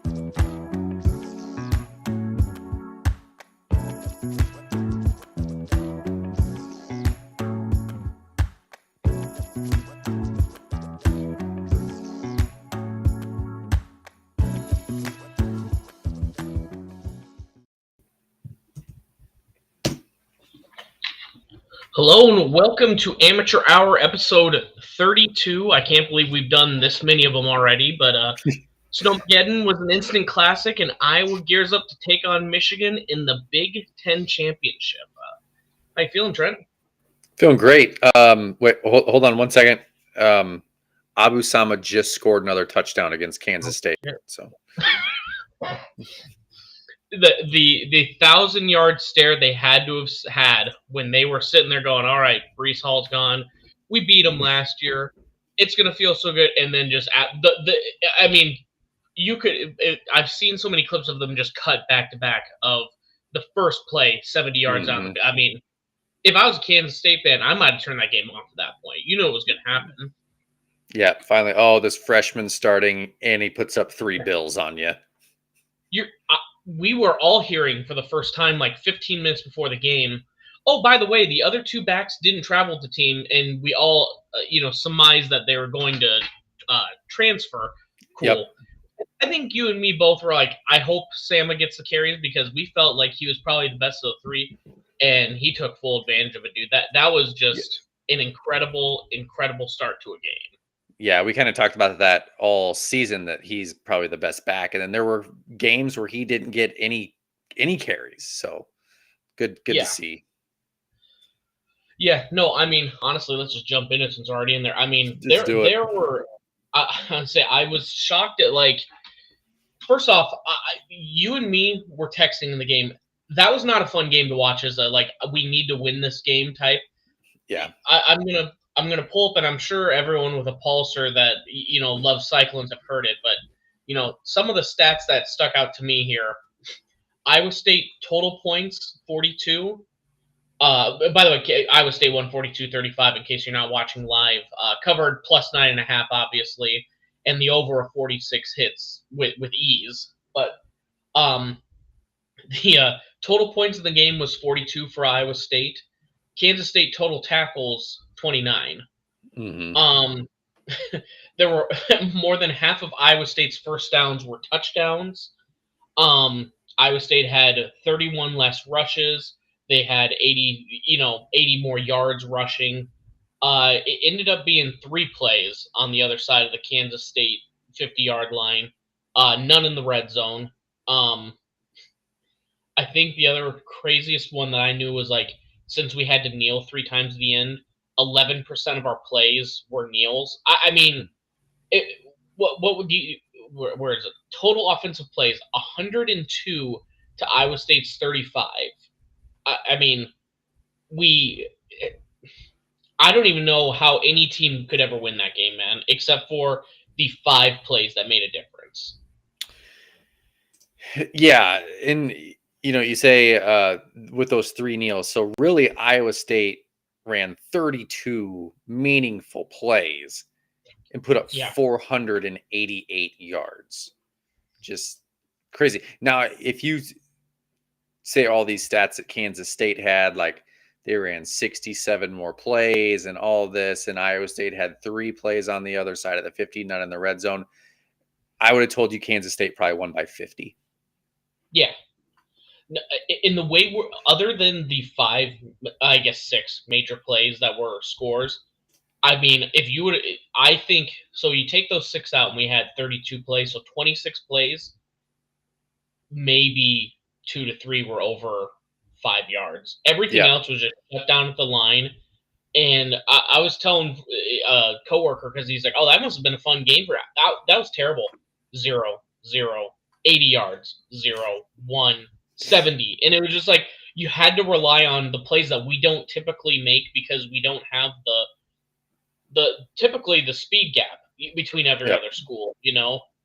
Hello and welcome to Amateur Hour episode 32. I can't believe we've done this many of them already, but Snowmegeddon was an instant classic, and Iowa gears up to take on Michigan in the Big Ten Championship. How you feeling, Trent? Feeling great. Wait, hold on one second. Abu Sama just scored another touchdown against Kansas State. So the 1,000-yard stare they had to have had when they were sitting there going, all right, Breece Hall's gone. We beat them last year. It's going to feel so good. And then just I've seen so many clips of them just cut back to back of the first play 70 yards out. I mean, if I was a Kansas State fan, I might have turned that game off at that point. You know what was going to happen. Yeah, finally. Oh, this freshman starting, and he puts up 3 bills on you. We were all hearing for the first time like 15 minutes before the game, oh, by the way, the other 2 backs didn't travel with the team, and we all, surmised that they were going to transfer. Cool. Yep. I think you and me both were like, I hope Sama gets the carries because we felt like he was probably the best of the 3, and he took full advantage of it, dude. That was just an incredible, incredible start to a game. Yeah, we kind of talked about that all season, that he's probably the best back. And then there were games where he didn't get any carries. So good to see. Yeah, no, I mean, honestly, let's just jump in it since we're already in there. I mean, there were I was shocked at, like, first off, you and me were texting in the game. That was not a fun game to watch as a, like, we need to win this game type. Yeah. I'm gonna pull up, and I'm sure everyone with a pulser that loves Cyclones have heard it, but some of the stats that stuck out to me here: Iowa State total points 42. By the way, Iowa State won 42-35. In case you're not watching live, covered plus 9.5, obviously, and the over of 46 hits with ease. But the total points of the game was 42 for Iowa State. Kansas State total tackles 29. Mm-hmm. There were more than half of Iowa State's first downs were touchdowns. Iowa State had 31 less rushes. They had 80 more yards rushing. It ended up being 3 plays on the other side of the Kansas State 50-yard line. None in the red zone. I think the other craziest one that I knew was, like, since we had to kneel 3 times at the end, 11% of our plays were kneels. I mean, what would you? Where is it? Total offensive plays 102 to Iowa State's 35. I mean, I don't even know how any team could ever win that game, man, except for the 5 plays that made a difference. Yeah, and you say with those 3 kneels, so really Iowa State ran 32 meaningful plays and put up 488 yards. Just crazy. Now, if you say all these stats that Kansas State had, like they ran 67 more plays and all this, and Iowa State had 3 plays on the other side of the 50, none in the red zone, I would have told you Kansas State probably won by 50. Yeah. In the way other than the 5, I guess 6 major plays that were scores, I mean, if you would, I think, so you take those 6 out and we had 32 plays, so 26 plays, maybe 2 to 3 were over 5 yards. Everything else was just shut down at the line. And I was telling a coworker, because he's like, oh, that must have been a fun game for that was terrible. 0, 0, 80 yards, 0, 1, 70. And it was just like, you had to rely on the plays that we don't typically make because we don't have typically the speed gap between every other school.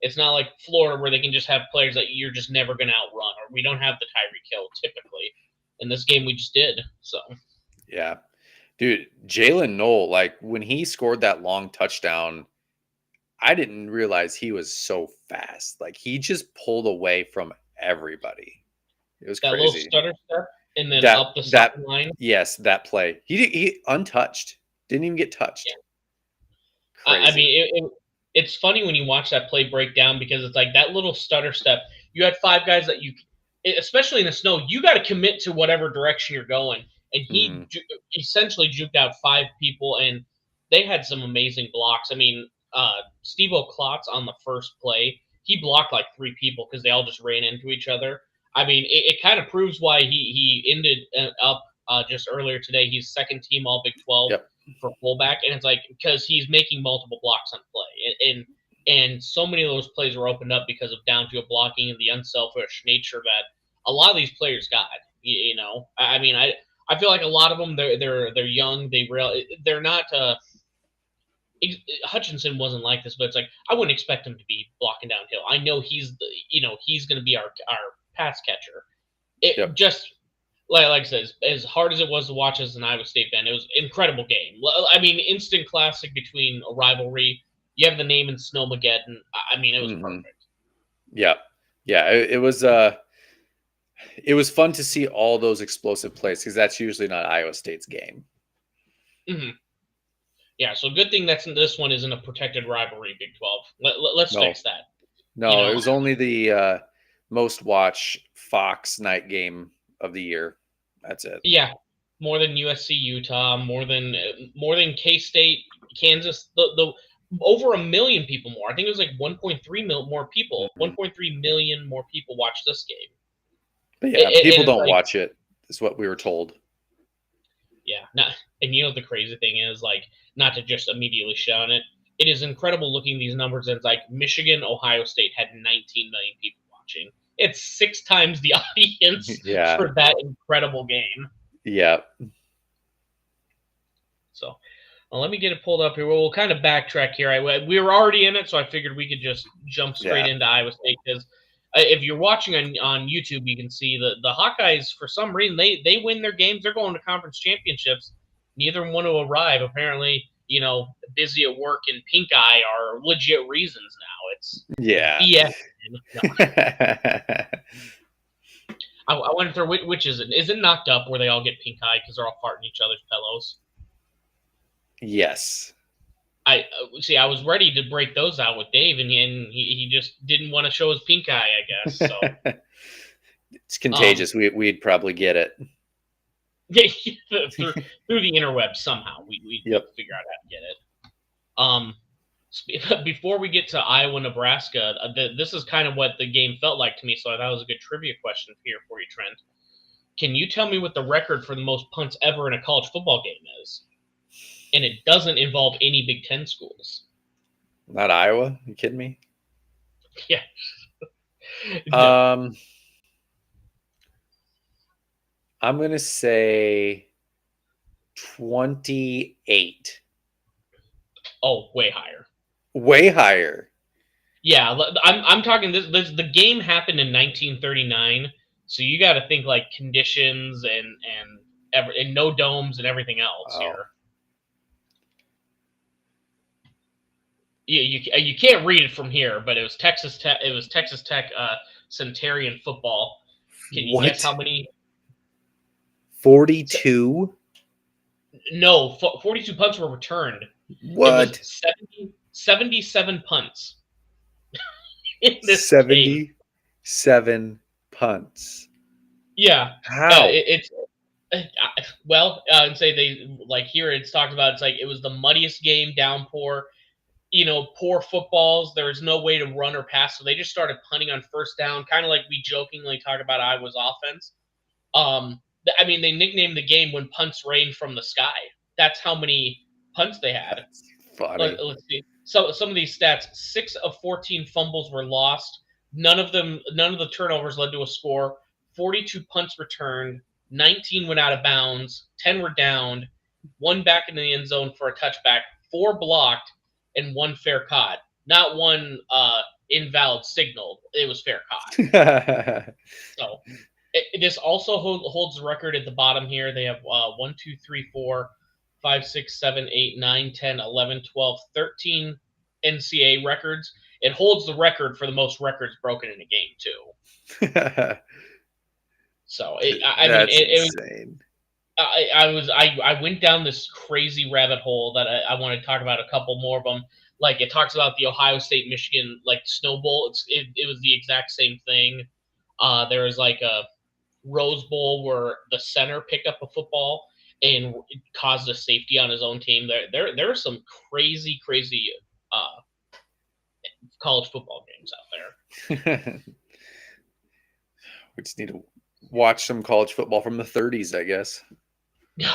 It's not like Florida where they can just have players that you're just never going to outrun, or we don't have the Tyreek Hill typically. In this game, we just did. So, yeah, dude, Jalen Noel, like when he scored that long touchdown, I didn't realize he was so fast. Like he just pulled away from everybody. It was That little crazy. stutter step and then That up the that sideline. yes, that play. He untouched. Didn't even get touched. I Crazy. mean, it's funny when you watch that play break down because it's like that little stutter step. You had five guys that especially in the snow, you got to commit to whatever direction you're going. And he essentially juked out five people, and they had some amazing blocks. I mean, Steve-O Klotz on the first play, he blocked like three people because they all just ran into each other. I mean, it kind of proves why he ended up just earlier today. He's second team All Big 12. Yep. For fullback, and it's like because he's making multiple blocks on play, and so many of those plays were opened up because of downfield blocking and the unselfish nature that a lot of these players got. You know, I mean, I feel like a lot of them they're young, they're not. Hutchinson wasn't like this, but it's like I wouldn't expect him to be blocking downhill. I know he's going to be our pass catcher. Just like I said, as hard as it was to watch as an Iowa State fan, it was an incredible game. I mean, instant classic between a rivalry. You have the name in Snowmageddon. I mean, it was perfect. Yeah, yeah. It was fun to see all those explosive plays because that's usually not Iowa State's game. Mm-hmm. Yeah, so good thing this one isn't a protected rivalry, Big 12. Let's fix that. No, it was only the most watched Fox night game of the year. That's it. Yeah, more than USC, Utah, more than K-State, Kansas. The over 1 million people more. I think it was like 1.3 million more people. 1.3 million more people watched this game. But yeah, people don't watch it. Is what we were told. Yeah, and you know the crazy thing is, like, not to just immediately shout it. It is incredible looking these numbers. And it's like Michigan, Ohio State had 19 million people watching. It's 6 times the audience for that incredible game. Yeah. So, well, let me get it pulled up here. We'll kind of backtrack here. We were already in it, so I figured we could just jump straight into Iowa State because if you're watching on YouTube, you can see the Hawkeyes, for some reason, they win their games. They're going to conference championships. Neither one will arrive. Apparently, busy at work and pink eye are legit reasons now. It's BS. No. I wonder if they're which is it? Is it knocked up where they all get pink eye because they're all farting each other's pillows? Yes. I was ready to break those out with Dave, and he just didn't want to show his pink eye, I guess. So it's contagious. We'd probably get it. through the interweb somehow. We'd figure out how to get it. Before we get to Iowa, Nebraska, this is kind of what the game felt like to me, so I thought it was a good trivia question here for you, Trent. Can you tell me what the record for the most punts ever in a college football game is? And it doesn't involve any Big Ten schools. Not Iowa? Are you kidding me? Yeah. I'm going to say 28. Oh, way higher. Way higher. Yeah, I'm talking this. The game happened in 1939, so you got to think like conditions and no domes and everything else here. You can't read it from here, but it was Texas Tech. It was Texas Tech Centurion football. Can you guess how many? 42. No, 42 punts were returned. What? It was 77 punts. In this 77 punts. Yeah. How? And say they like here. It's talked about. It's like it was the muddiest game, downpour. Poor footballs. There was no way to run or pass, so they just started punting on first down, kind of like we jokingly talk about Iowa's offense. I mean, they nicknamed the game "When Punts Rain from the Sky." That's how many punts they had. That's funny. Let's see. So some of these stats: 6 of 14 fumbles were lost. None of the turnovers led to a score. 42 punts returned. 19 went out of bounds. 10 were downed. 1 back in the end zone for a touchback. 4 blocked. And 1 fair caught. Not 1 invalid signal. It was fair caught. So this also holds the record at the bottom here. They have 1, 2, 3, 4, 5, 6, 7, 8, 9, 10, 11, 12, 13 NCAA records. It holds the record for the most records broken in a game too. So That's insane. I went down this crazy rabbit hole that I want to talk about a couple more of them. Like it talks about the Ohio State Michigan like Snow Bowl. It was the exact same thing. There was like a Rose Bowl where the center picked up a football and caused a safety on his own team. There are some crazy uh, college football games out there. We just need to watch some college football from the 30s, I guess.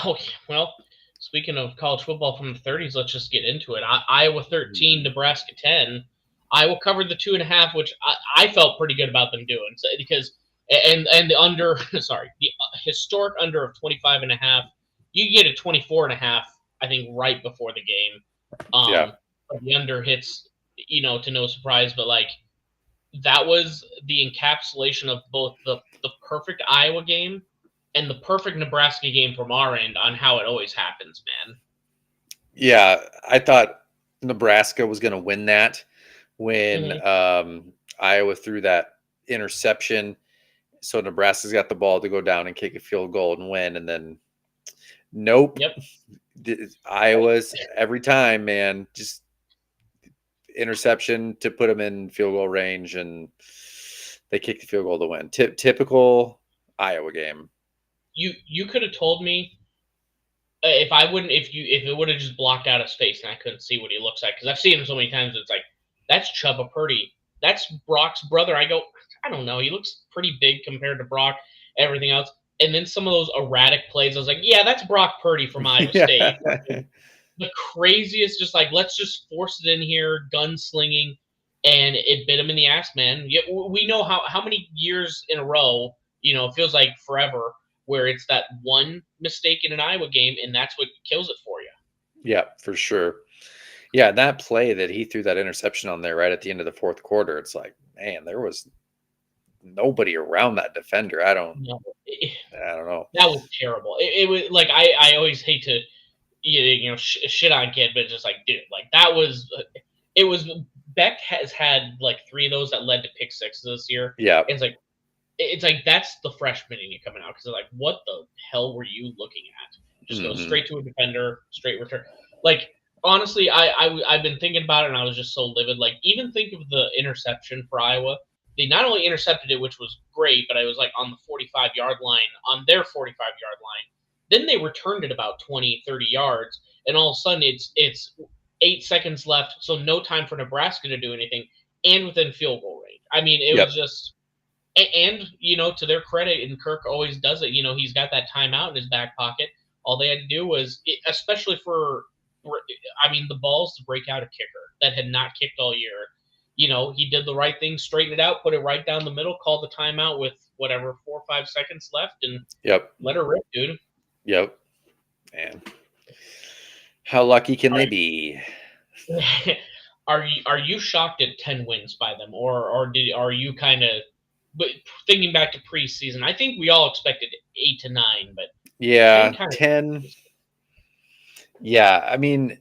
Oh, well, speaking of college football from the 30s, let's just get into it. Iowa 13, Nebraska 10. Iowa covered the 2.5, which I felt pretty good about them doing because and the under sorry the historic under of 25.5. You get a 24.5, I think, right before the game. Yeah. But the under hits, to no surprise, but like that was the encapsulation of both the perfect Iowa game and the perfect Nebraska game from our end on how it always happens, man. Yeah, I thought Nebraska was going to win that when Iowa threw that interception. So Nebraska's got the ball to go down and kick a field goal and win. And then, nope. Yep. Iowa's every time, man, just interception to put them in field goal range, and they kick the field goal to win. Typical Iowa game. You could have told me if it would have just blocked out his face and I couldn't see what he looks like, because I've seen him so many times. It's like, that's Chubba Purdy. That's Brock's brother. I go, I don't know. He looks pretty big compared to Brock, everything else. And then some of those erratic plays, I was like, yeah, that's Brock Purdy from Iowa State. The craziest, just like, let's just force it in here, gunslinging, and it bit him in the ass, man. We know how many years in a row, it feels like forever, where it's that one mistake in an Iowa game, and that's what kills it for you. Yeah, for sure. Yeah, that play that he threw that interception on there right at the end of the fourth quarter, it's like, man, there was nobody around that defender. I don't know. That was terrible. It was like, I always hate to shit on kid, but just like, dude, like that was Beck has had like 3 of those that led to pick sixes this year. Yeah, it's like that's the freshman in you coming out, because they're like, what the hell were you looking at? Just go straight to a defender, straight return. Like, honestly, I've been thinking about it, and I was just so livid. Like, even think of the interception for Iowa. They not only intercepted it, which was great, but I was like on the 45-yard line, on their 45-yard line. Then they returned it about 20, 30 yards, and all of a sudden it's 8 seconds left, so no time for Nebraska to do anything, and within field goal range. I mean, it was just, and to their credit, and Kirk always does it. He's got that timeout in his back pocket. All they had to do was, especially for, the balls to break out a kicker that had not kicked all year. He did the right thing, straightened it out, put it right down the middle, called the timeout with whatever 4 or 5 seconds left, and let her rip, dude. Yep. Man, how lucky can they be? Are you shocked at 10 wins by them, or are you kind of, but thinking back to preseason, I think we all expected 8 to 9, but yeah, 10. Yeah, I mean,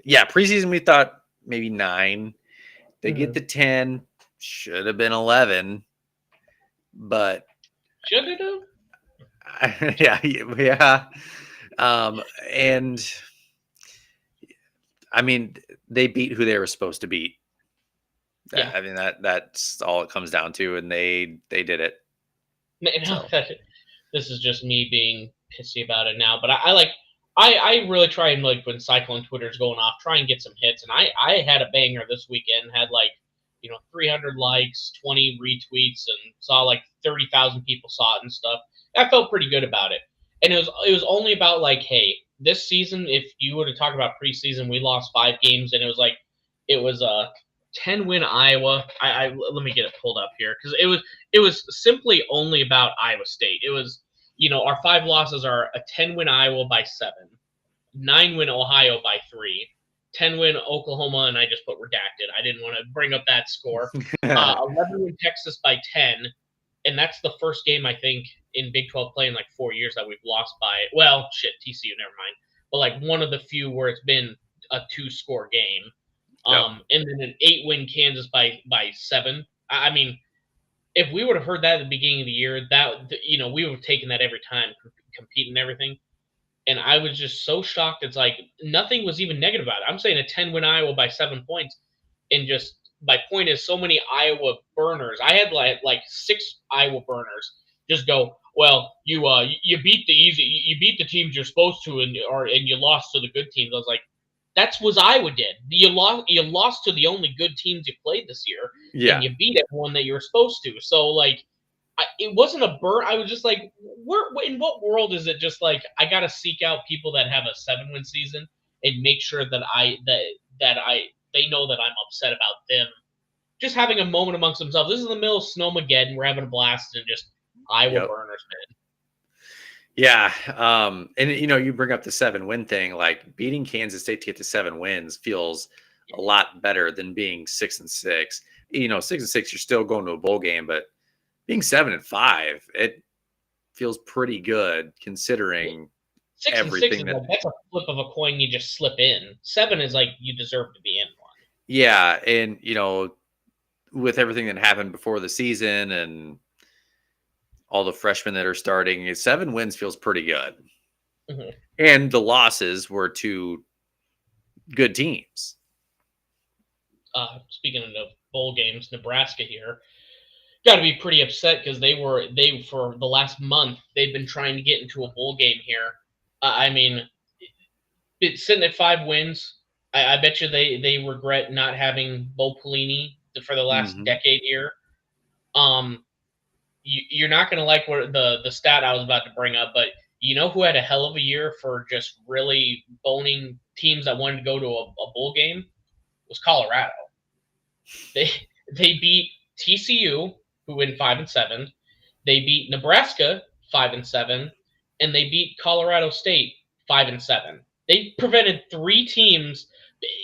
yeah, preseason we thought maybe 9. They get the 10, should have been 11, but should it have? Yeah. And I mean, they beat who they were supposed to beat. Yeah. I mean, that's all it comes down to, and they did it. No, this is just me being pissy about it now, but I really try and, like, when Cyclone Twitter's going off, try and get some hits, and I had a banger this weekend, had 300 likes, 20 retweets, and saw like 30,000 people saw it and stuff. I felt pretty good about it. And it was only about, like, hey, this season, if you were to talk about preseason, we lost 5 games, and it was a 10-win Iowa. Let me get it pulled up here, because it was simply only about Iowa State. It was, our 5 losses are a 10-win Iowa by 7, 9-win Ohio by 3, 10-win Oklahoma, and I just put redacted. I didn't want to bring up that score. 11-win Texas by 10, and that's the first game, I think, in Big 12 play in like 4 years that we've lost by, well, shit, TCU, never mind. But like one of the few where it's been a 2-score game. Yep. And then an 8-win Kansas by 7. I mean, if we would have heard that at the beginning of the year, we would have taken that every time, compete and everything. And I was just so shocked. It's like nothing was even negative about it. I'm saying a 10-win Iowa by 7 points, and just my point is so many Iowa burners. I had like 6 Iowa burners just go, well, you beat you beat the teams you're supposed to, and you lost to the good teams. I was like, that's what Iowa did. You lost to the only good teams you played this year, Yeah. and you beat everyone that you were supposed to. So like, it wasn't a burn. I was just like, in what world is it just like I got to seek out people that have a 7-win season and make sure that they know that I'm upset about them just having a moment amongst themselves. This is the middle of Snowmageddon. We're having a blast and just Iowa burners, man. Yeah. And you bring up the 7-win thing, like beating Kansas State to get to 7 wins feels a lot better than being 6-6. 6-6, you're still going to a bowl game, but being 7-5, it feels pretty good considering 6 everything and 6 is like, that's a flip of a coin you just slip in. 7 is like you deserve to be in one. Yeah, and with everything that happened before the season and all the freshmen that are starting, 7 wins feels pretty good. Mm-hmm. And the losses were to good teams. Speaking of bowl games, Nebraska here got to be pretty upset because they for the last month they've been trying to get into a bowl game here. I mean, it's sitting at 5 wins. I bet you they regret not having Bo Pelini for the last decade here. You're not going to like what the stat I was about to bring up, but you know who had a hell of a year for just really boning teams that wanted to go to a bowl game? It was Colorado. They beat TCU, who went 5-7. They beat Nebraska 5-7, and they beat Colorado State 5-7. They prevented 3 teams,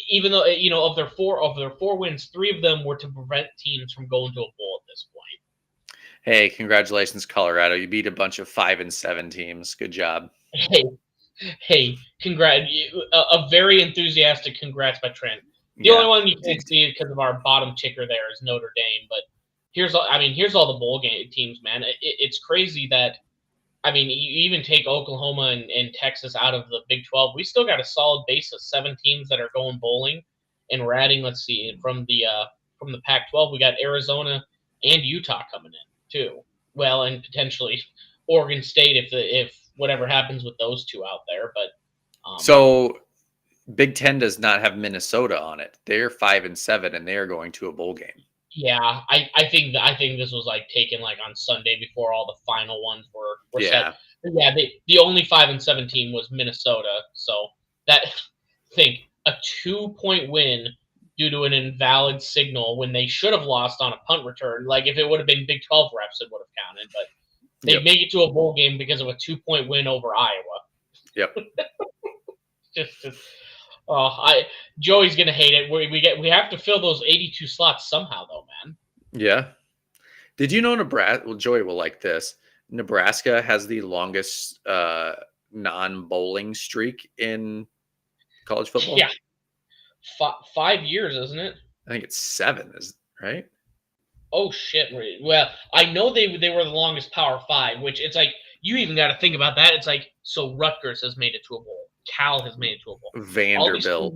even though of their 4 wins, 3 of them were to prevent teams from going to a bowl at this point. Hey, congratulations, Colorado! You beat a bunch of 5-7 teams. Good job. Hey, congrats! A very enthusiastic congrats by Trent. The only one you can't see because of our bottom ticker there is Notre Dame, but here's all the bowl game teams, man. It's crazy that, I mean, you even take Oklahoma and Texas out of the Big 12, we still got a solid base of 7 teams that are going bowling, and we're adding, let's see, from the Pac-12, we got Arizona and Utah coming in too. Well, and potentially Oregon State if whatever happens with those 2 out there, but so Big 10 does not have Minnesota on it. They're 5-7, and they are going to a bowl game. Yeah, I think this was like taken like on Sunday before all the final ones were set. But yeah, the only 5-7 team was Minnesota. So think a 2-point win due to an invalid signal when they should have lost on a punt return. Like if it would have been Big 12 reps, it would have counted. But they make it to a bowl game because of a 2-point win over Iowa. Yep. Joey's gonna hate it. We have to fill those 82 slots somehow, though, man. Yeah. Did you know Nebraska? Well, Joey will like this. Nebraska has the longest non-bowling streak in college football. Yeah, 5 years, isn't it? I think it's 7. Is right? Oh shit! Well, I know they were the longest Power 5, which it's like you even got to think about that. It's like so Rutgers has made it to a bowl. Cal has made it to a bowl. Vanderbilt.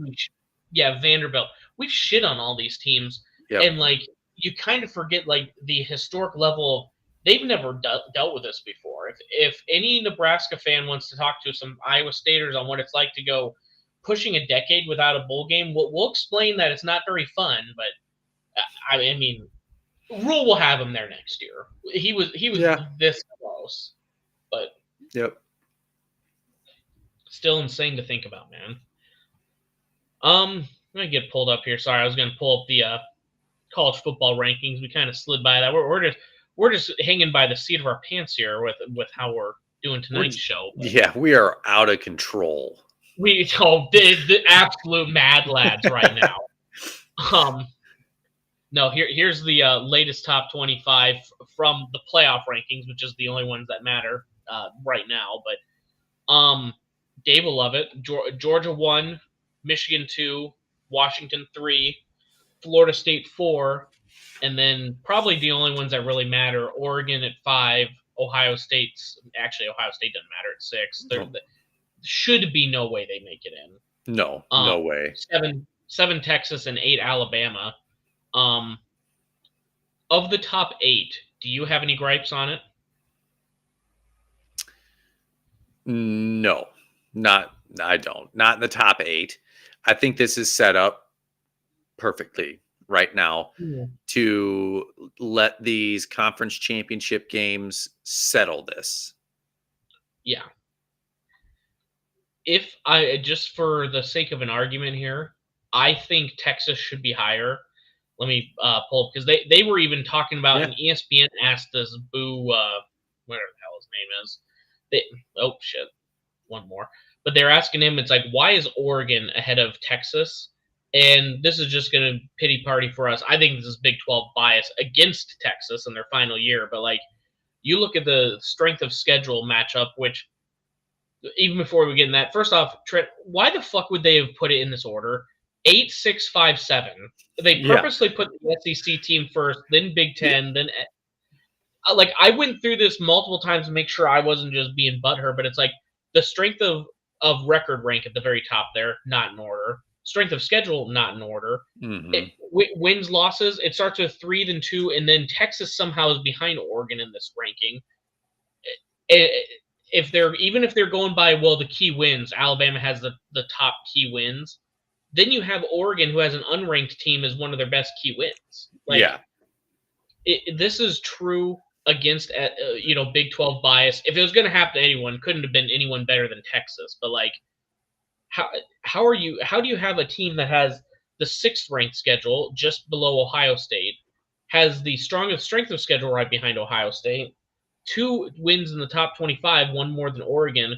Vanderbilt. We've shit on all these teams, and like you kind of forget like the historic level of they've never dealt with this before. If any Nebraska fan wants to talk to some Iowa Staters on what it's like to go pushing a decade without a bowl game, we'll explain that it's not very fun. But I mean, Rule will have him there next year. He was this close, but still insane to think about, man. Let me get pulled up here. Sorry, I was going to pull up the college football rankings. We kind of slid by that. We're just hanging by the seat of our pants here with how we're doing tonight's show. Yeah, we are out of control. We the absolute mad lads right now. No, here's the latest top 25 from the playoff rankings, which is the only ones that matter right now. But Dave will love it. Georgia 1, Michigan 2, Washington 3, Florida State 4, and then probably the only ones that really matter, Oregon at 5, Ohio State doesn't matter at 6. There should be no way they make it in. No way. 7 Texas and 8 Alabama. Of the top 8, do you have any gripes on it? No, I don't. Not in the top 8. I think this is set up perfectly right now to let these conference championship games settle this. Yeah. If I, just for the sake of an argument here, I think Texas should be higher. Let me pull up, because they were even talking about, and ESPN asked us, whatever the hell his name is. Oh, shit. One more. But they're asking him, it's like, why is Oregon ahead of Texas? And this is just going to pity party for us. I think this is Big 12 bias against Texas in their final year. But, like, you look at the strength of schedule matchup, which, even before we get in that, first off, Trent, why the fuck would they have put it in this order? 8, 6, 5, 7. They purposely put the SEC team first, then Big 10, then like, I went through this multiple times to make sure I wasn't just being butthurt, but it's like the strength of record rank at the very top there, not in order. Strength of schedule, not in order. Wins, losses, it starts with 3, then 2, and then Texas somehow is behind Oregon in this ranking. If they're going by, well, the key wins, Alabama has the top key wins. Then you have Oregon, who has an unranked team as one of their best key wins. Like, this is true against Big 12 bias. If it was going to happen to anyone, couldn't have been anyone better than Texas. But, like, how do you have a team that has the 6th ranked schedule just below Ohio State, has the strongest strength of schedule right behind Ohio State, 2 wins in the top 25, 1 more than Oregon,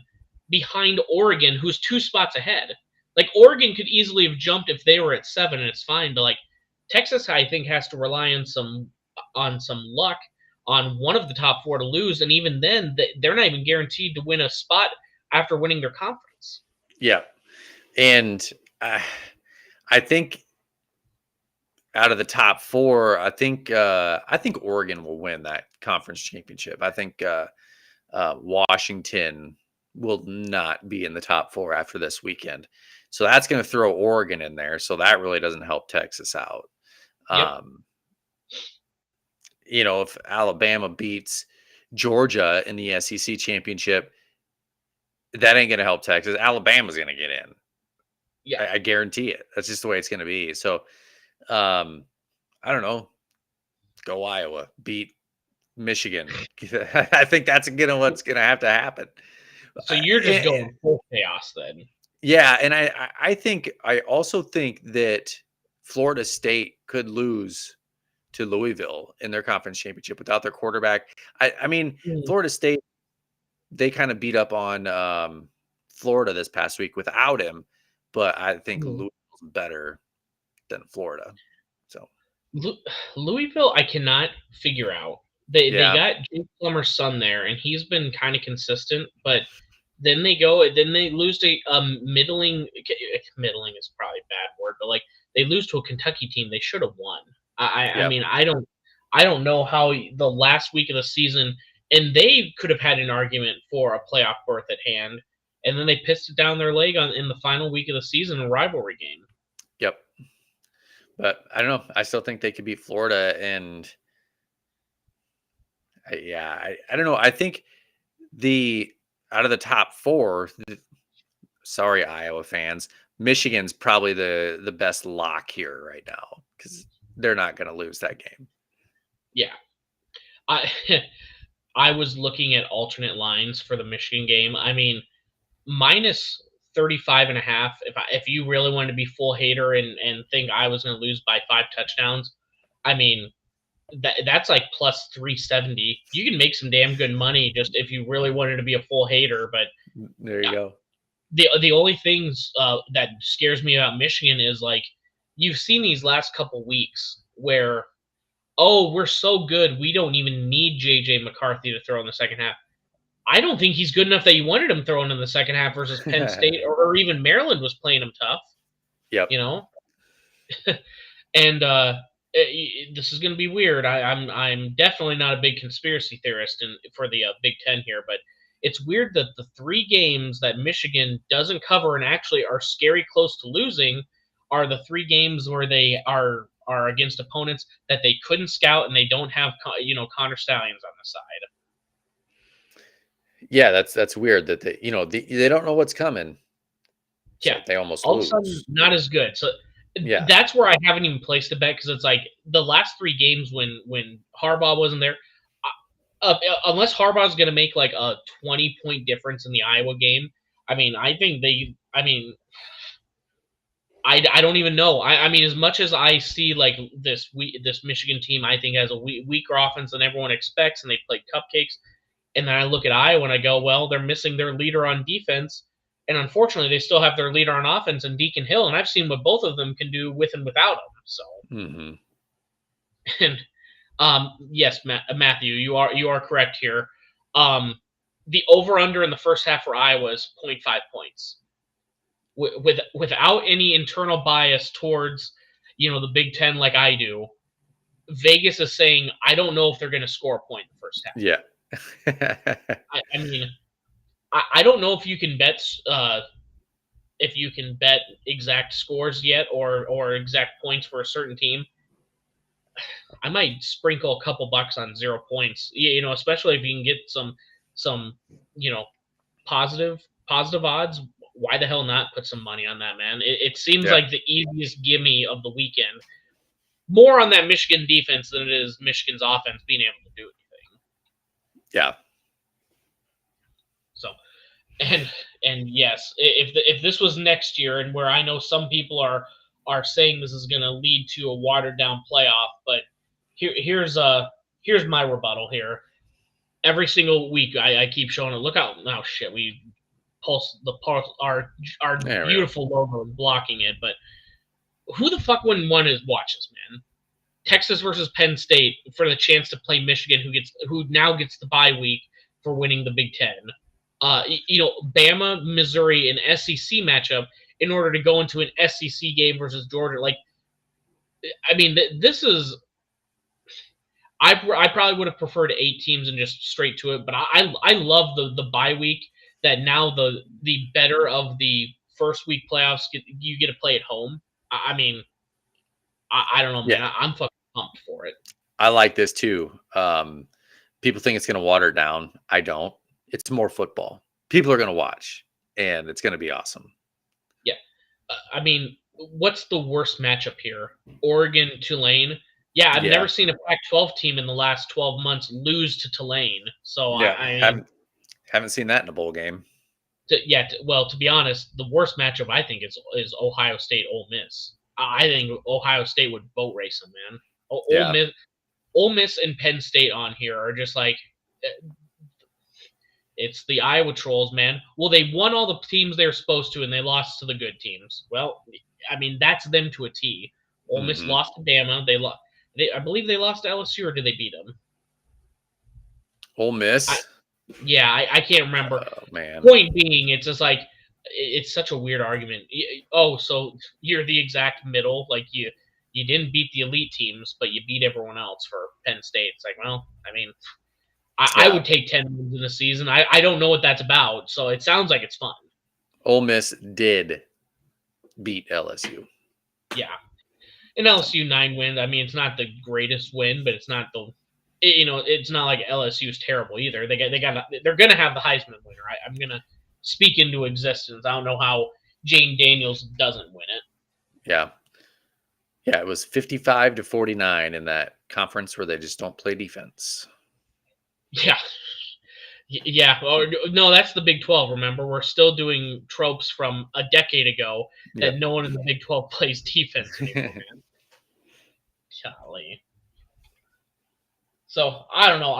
behind Oregon, who's 2 spots ahead? Like, Oregon could easily have jumped if they were at 7, and it's fine. But, like, Texas, I think, has to rely on some luck on one of the top 4 to lose, and even then, they're not even guaranteed to win a spot after winning their conference. Yeah, and I think out of the top 4, I think Oregon will win that conference championship. I think Washington will not be in the top 4 after this weekend. So that's going to throw Oregon in there. So that really doesn't help Texas out. If Alabama beats Georgia in the SEC championship, that ain't going to help Texas. Alabama's going to get in. Yeah, I guarantee it. That's just the way it's going to be. So, I don't know. Go Iowa, beat Michigan. I think that's what's going to have to happen. So you're just going full chaos then. Yeah, and I also think that Florida State could lose to Louisville in their conference championship without their quarterback. I mean, Florida State, they kind of beat up on Florida this past week without him, but I think Louisville's better than Florida. So Louisville, I cannot figure out. They got Jake Plummer's son there, and he's been kind of consistent, but then they lose to middling is probably a bad word, but, like, they lose to a Kentucky team they should have won. I mean, I don't know how the last week of the season, and they could have had an argument for a playoff berth at hand, and then they pissed it down their leg in the final week of the season, a rivalry game. Yep. But I don't know. I still think they could beat Florida, and I don't know. I think out of the top 4, sorry, Iowa fans, Michigan's probably the best lock here right now because they're not going to lose that game. Yeah. I was looking at alternate lines for the Michigan game. I mean, minus 35.5. If you really wanted to be full hater and think I was going to lose by 5 touchdowns, I mean, that's like plus 370. You can make some damn good money just if you really wanted to be a full hater. But there you go. The only things that scares me about Michigan is, like, you've seen these last couple weeks where, we're so good we don't even need J.J. McCarthy to throw in the second half. I don't think he's good enough that you wanted him throwing in the second half versus Penn State or even Maryland was playing him tough. Yep. You know? And this is going to be weird. I'm definitely not a big conspiracy theorist for the Big Ten here, but it's weird that the 3 games that Michigan doesn't cover and actually are scary close to losing are the 3 games where they are against opponents that they couldn't scout and they don't have Connor Stallions on the side. Yeah, that's weird that they don't know what's coming. So Yeah, they almost all lose. of a sudden not as good. So yeah, that's where I haven't even placed a bet because it's like the last 3 games when Harbaugh wasn't there. Unless Harbaugh's going to make like a 20-point difference in the Iowa game, I mean, I think they. I mean, I don't even know. I mean, as much as I see like this Michigan team, I think has a weaker offense than everyone expects, and they play cupcakes. And then I look at Iowa and I go, well, they're missing their leader on defense, and unfortunately, they still have their leader on offense in Deacon Hill, and I've seen what both of them can do with and without him. So, and yes, Matthew, you are correct here. The over under in the first half for Iowa is 0.5 points. Without any internal bias towards the Big Ten like I do, Vegas is saying I don't know if they're going to score a point in the first half. Yeah. I mean, I don't know if you can bet exact scores yet or exact points for a certain team. I might sprinkle a couple bucks on 0 points, especially if you can get some positive odds. Why the hell not put some money on that, man? It seems like the easiest gimme of the weekend. More on that Michigan defense than it is Michigan's offense being able to do anything. Yeah. So, and yes, if this was next year, and where I know some people are saying this is going to lead to a watered down playoff, but here's my rebuttal here. Every single week, I keep showing it. Look out! Oh shit, we our beautiful logo is blocking it. But who the fuck wouldn't want to watch this, man? Texas versus Penn State for the chance to play Michigan, who now gets the bye week for winning the Big Ten. Bama, Missouri, an SEC matchup in order to go into an SEC game versus Georgia. Like, I mean, this is. I probably would have preferred 8 teams and just straight to it, but I love the bye week that now the better of the first week playoffs you get to play at home. I mean, I don't know, man. Yeah. I'm fucking pumped for it. I like this too. People think it's going to water it down. I don't. It's more football. People are going to watch, and it's going to be awesome. Yeah. I mean, what's the worst matchup here? Oregon, Tulane. Yeah, I've never seen a Pac-12 team in the last 12 months lose to Tulane. So I haven't seen that in a bowl game. Well, to be honest, the worst matchup I think is Ohio State, Ole Miss. I think Ohio State would boat race them, man. Ole Miss and Penn State on here are just like it's the Iowa Trolls, man. Well, they won all the teams they were supposed to, and they lost to the good teams. Well, I mean that's them to a T. Ole Miss lost to Bama. I believe they lost to LSU, or did they beat them? Ole Miss? I can't remember. Oh, man. Point being, it's just like, it's such a weird argument. Oh, so you're the exact middle. Like, you didn't beat the elite teams, but you beat everyone else for Penn State. It's like, well, I mean, I would take 10 wins in a season. I don't know what that's about, so it sounds like it's fun. Ole Miss did beat LSU. Yeah. And LSU 9 wins. I mean, it's not the greatest win, but it's not it's not like LSU is terrible either. They're gonna have the Heisman winner. I'm gonna speak into existence. I don't know how Jane Daniels doesn't win it. Yeah, it was 55-49 in that conference where they just don't play defense. Yeah. Or, no, that's the Big 12. Remember, we're still doing tropes from a decade ago that no one in the Big 12 plays defense anymore, man. Golly. So I don't know.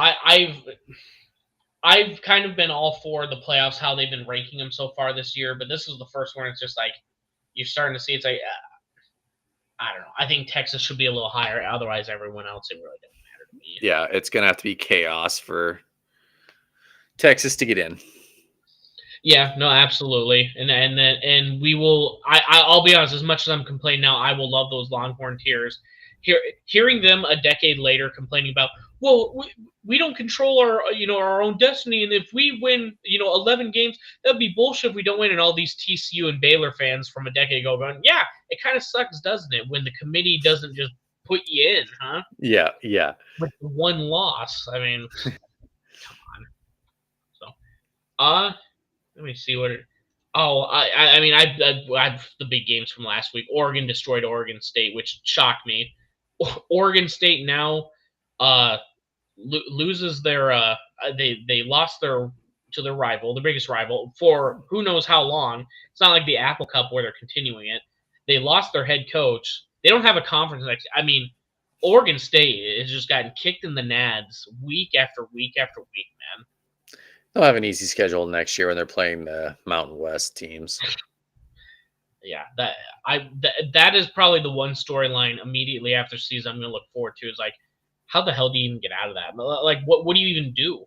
I've kind of been all for the playoffs, how they've been ranking them so far this year, but this is the first one. It's just like you're starting to see. It's like I don't know. I think Texas should be a little higher. Otherwise, everyone else, it really doesn't matter to me. Yeah, it's gonna have to be chaos for Texas to get in. Yeah, no, absolutely, and we will. I'll be honest. As much as I'm complaining now, I will love those Longhorn Tears. Hearing them a decade later complaining about, well, we don't control our our own destiny, and if we win 11 games, that'd be bullshit if we don't win. And all these TCU and Baylor fans from a decade ago going, yeah, it kind of sucks, doesn't it, when the committee doesn't just put you in, huh? Yeah, yeah. With one loss. I mean, come on. So, let me see what it. Oh, I mean, I've the big games from last week. Oregon destroyed Oregon State, which shocked me. Oregon State now loses their they lost their to their rival, the biggest rival, for who knows how long. It's not like the Apple Cup where they're continuing it. They lost their head coach. They don't have a conference next. I mean, Oregon State has just gotten kicked in the nads week after week after week, man. They'll have an easy schedule next year when they're playing the Mountain West teams. Yeah, that is probably the one storyline immediately after season I'm going to look forward to is like, how the hell do you even get out of that? Like, what do you even do?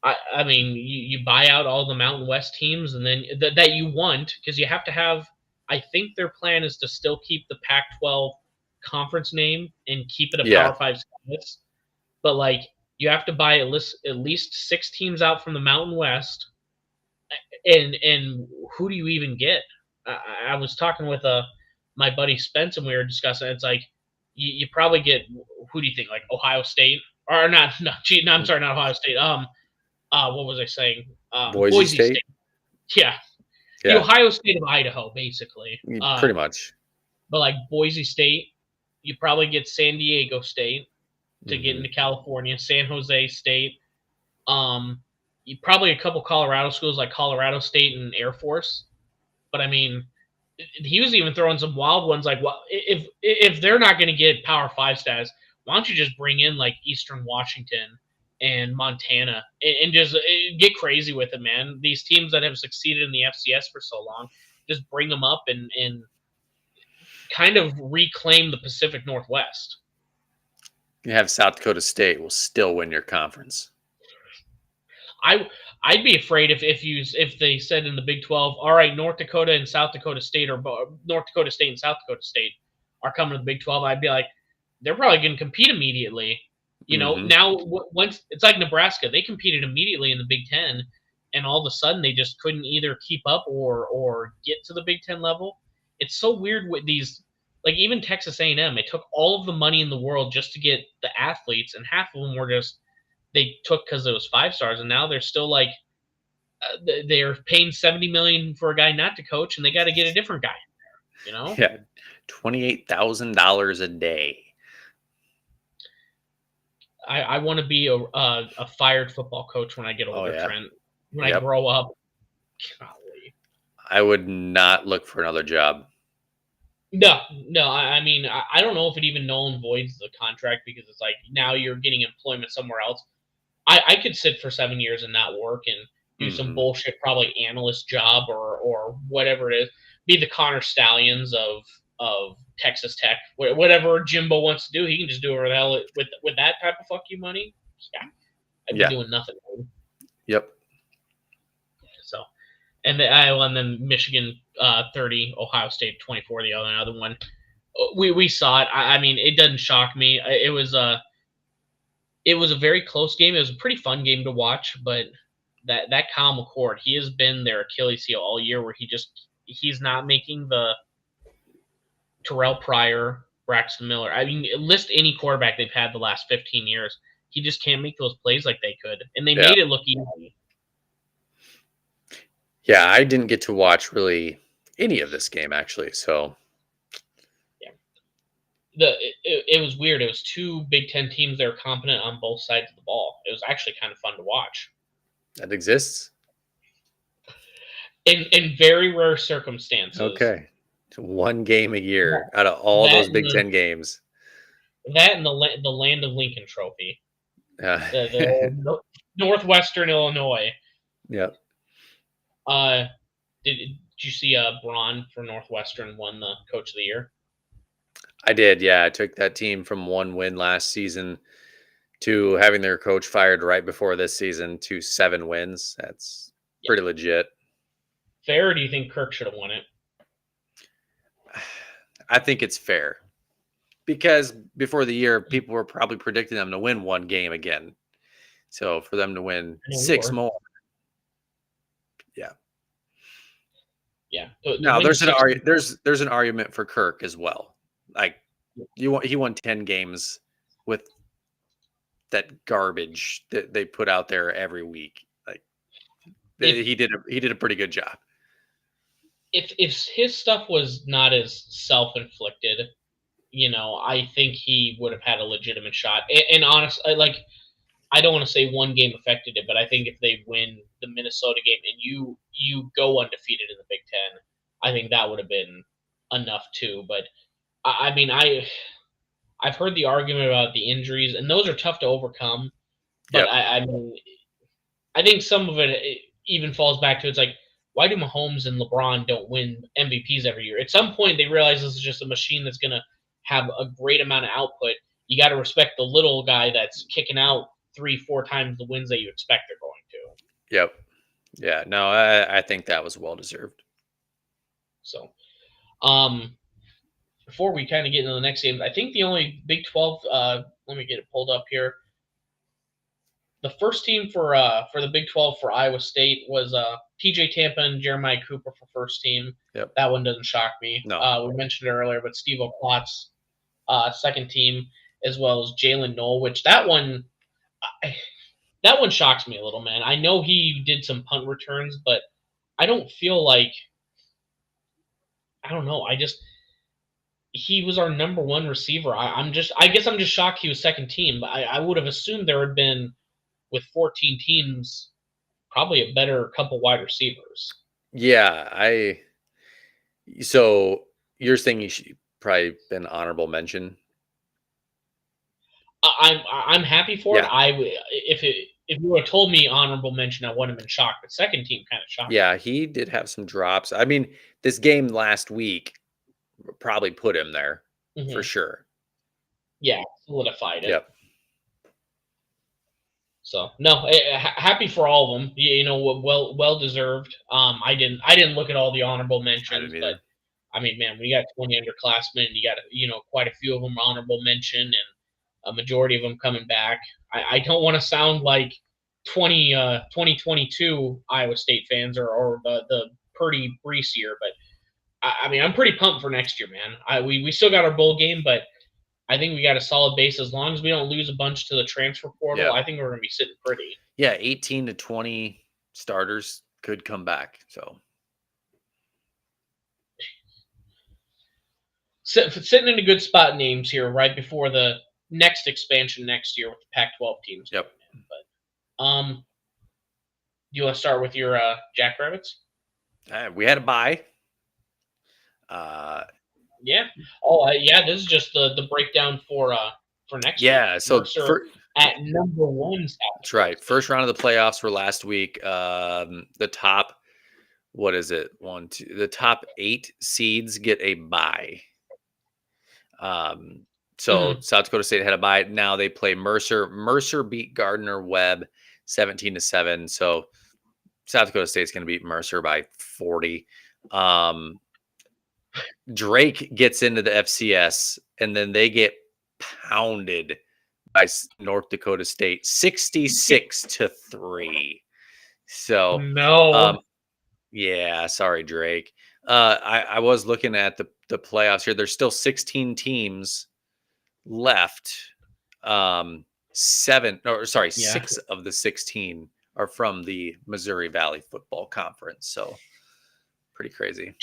I mean, you buy out all the Mountain West teams, and then that you want, because you have to have. I think their plan is to still keep the Pac-12 conference name and keep it a Yeah. Power 5 status, but like you have to buy at least 6 teams out from the Mountain West, and who do you even get? I was talking with my buddy Spence, and we were discussing. It's like you probably get, who do you think, like Ohio State or not? No, no, I'm sorry, not Ohio State. What was I saying? Boise State? Yeah, the Ohio State of Idaho, basically. Pretty much. But like Boise State, you probably get San Diego State to get into California, San Jose State. You probably a couple Colorado schools like Colorado State and Air Force. But I mean, he was even throwing some wild ones like, well, if they're not going to get Power 5 status, why don't you just bring in like Eastern Washington and Montana and just get crazy with it, man? These teams that have succeeded in the FCS for so long, just bring them up and kind of reclaim the Pacific Northwest. You have South Dakota State will still win your conference. I'd be afraid if they said in the Big 12, all right, North Dakota and South Dakota State, or North Dakota State and South Dakota State are coming to the Big 12. I'd be like, they're probably going to compete immediately. Now once it's like Nebraska, they competed immediately in the Big 10, and all of a sudden they just couldn't either keep up or get to the Big 10 level. It's so weird with these, like even Texas A&M. It took all of the money in the world just to get the athletes, and half of them were just they took because it was 5 stars, and now they're still like they're paying $70 million for a guy not to coach, and they got to get a different guy in there. Yeah, $28,000 a day. I want to be a fired football coach when I get older, Trent. When I grow up. Golly. I would not look for another job. No. I mean, I don't know if it even null and voids the contract, because it's like now you're getting employment somewhere else. I could sit for 7 years and not work and do some bullshit, probably analyst job or whatever it is. Be the Connor Stallions of Texas Tech. Whatever Jimbo wants to do, he can just do whatever the hell with that type of fuck you money. Yeah, I'd be doing nothing. Yep. So, and the Iowa, and then Michigan 30, Ohio State 24. The other one. We saw it. I mean, it doesn't shock me. It was a very close game. It was a pretty fun game to watch, but that Kyle McCord, he has been their Achilles heel all year, where he's not making the Terrell Pryor, Braxton Miller. I mean, list any quarterback they've had the last 15 years. He just can't make those plays like they could, and they made it look easy. Yeah, I didn't get to watch really any of this game, actually, so. It was weird. It was 2 Big Ten teams that were competent on both sides of the ball. It was actually kind of fun to watch. That exists? In very rare circumstances. Okay. 1 game a year out of all those Big Ten games. That and the Land of Lincoln Trophy. The Northwestern Illinois. Yep. Did you see Braun for Northwestern won the Coach of the Year? I did, yeah. I took that team from 1 win last season to having their coach fired right before this season to 7 wins. That's pretty legit. Fair, or do you think Kirk should have won it? I think it's fair because before the year, people were probably predicting them to win one game again. So for them to win 6 more, yeah. Yeah. Now there's an argument for Kirk as well. Like he won 10 games with that garbage that they put out there every week. Like he did a pretty good job. If his stuff was not as self-inflicted, I think he would have had a legitimate shot. And honestly, like, I don't want to say one game affected it, but I think if they win the Minnesota game and you go undefeated in the Big Ten, I think that would have been enough too. But I mean, I've heard the argument about the injuries, and those are tough to overcome. But Yep. I mean, I think some of it even falls back to it's like, why do Mahomes and LeBron don't win MVPs every year? At some point, they realize this is just a machine that's going to have a great amount of output. You got to respect the little guy that's kicking out 3-4 times the wins that you expect they're going to. Yep. Yeah. No, I think that was well deserved. So, before we kind of get into the next game, I think the only Big 12. Let me get it pulled up here. The first team for the Big 12 for Iowa State was TJ Tampa and Jeremiah Cooper for first team. Yep. That one doesn't shock me. No. We mentioned it earlier, but Steve O'Klotz, second team, as well as Jalen Knoll, which that one shocks me a little, man. I know he did some punt returns, but I don't feel like – I don't know. He was our number one receiver. I guess I'm just shocked he was second team. I would have assumed there had been – with 14 teams, probably a better couple wide receivers. Yeah, so you're saying you should probably been honorable mention? I'm happy for it. If you would have told me honorable mention, I wouldn't have been shocked. But second team kind of shocked. Yeah, he did have some drops. I mean, this game last week probably put him there for sure. Yeah, solidified it. Yep. So no, happy for all of them. Well deserved. I didn't look at all the honorable mentions, but I mean, man, we got 20 underclassmen, and you got quite a few of them honorable mention, and a majority of them coming back. I don't want to sound like 2022 Iowa State fans or the Purdy Brees year, but I mean, I'm pretty pumped for next year, man. We still got our bowl game, but I think we got a solid base. As long as we don't lose a bunch to the transfer portal, yep. I think we're going to be sitting pretty. Yeah, 18 to 20 starters could come back. So sitting in a good spot names here right before the next expansion next year with the Pac-12 teams. Yep. But do you want to start with your Jackrabbits? We had a bye. Yeah. Oh, yeah. This is just the breakdown for next week. Yeah. So at number one. That's right. First round of the playoffs were last week. The top, what is it? The top 8 seeds get a bye. So South Dakota State had a bye. Now they play Mercer. Mercer beat Gardner-Webb 17-7. So South Dakota State's going to beat Mercer by 40. Drake gets into the FCS, and then they get pounded by North Dakota State 66-3. So no, yeah, sorry, Drake. I was looking at the playoffs here. There's still 16 teams left. 6 of the 16 are from the Missouri Valley Football Conference. So pretty crazy.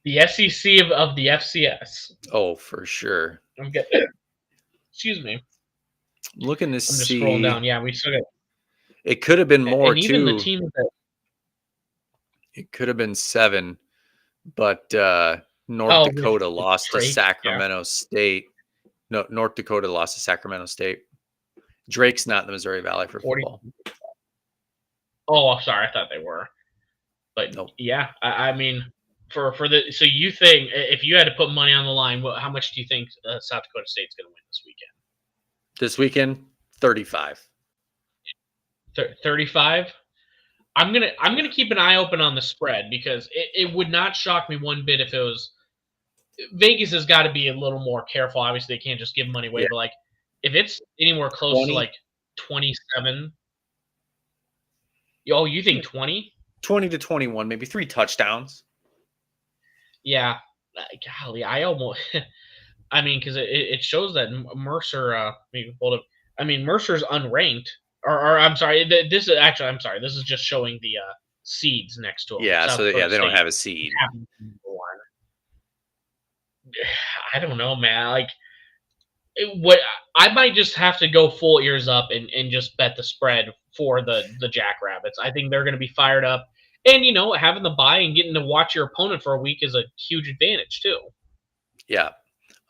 The SEC of the FCS. Oh, for sure. I'm getting. Excuse me. I'm looking to see. I'm just scrolling down. Yeah, we still got. It could have been more and too. Even the team that. It could have been 7, but North Dakota lost to Sacramento State. No, North Dakota lost to Sacramento State. Drake's not in the Missouri Valley for football. Oh, I'm sorry. I thought they were. But nope. Yeah, I mean, so you think if you had to put money on the line, how much do you think South Dakota State's going to win this weekend? This weekend, 35. 35. I'm gonna keep an eye open on the spread because it would not shock me one bit if it was Vegas has got to be a little more careful. Obviously, they can't just give money away, Yeah, but like if it's anywhere close to 20, like 27, oh, you think 20? 20 to 21, maybe 3 touchdowns. Yeah, golly, I almost. I mean, because it shows that Mercer. Maybe hold up. I mean, Mercer's unranked, or I'm sorry. This is actually. I'm sorry. This is just showing the seeds next to him. Yeah, South so Dakota they don't State. have a seed. I don't know, man. Like, what I might just have to go full ears up and just bet the spread for the Jackrabbits. I think they're going to be fired up, and having the bye and getting to watch your opponent for a week is a huge advantage too. Yeah.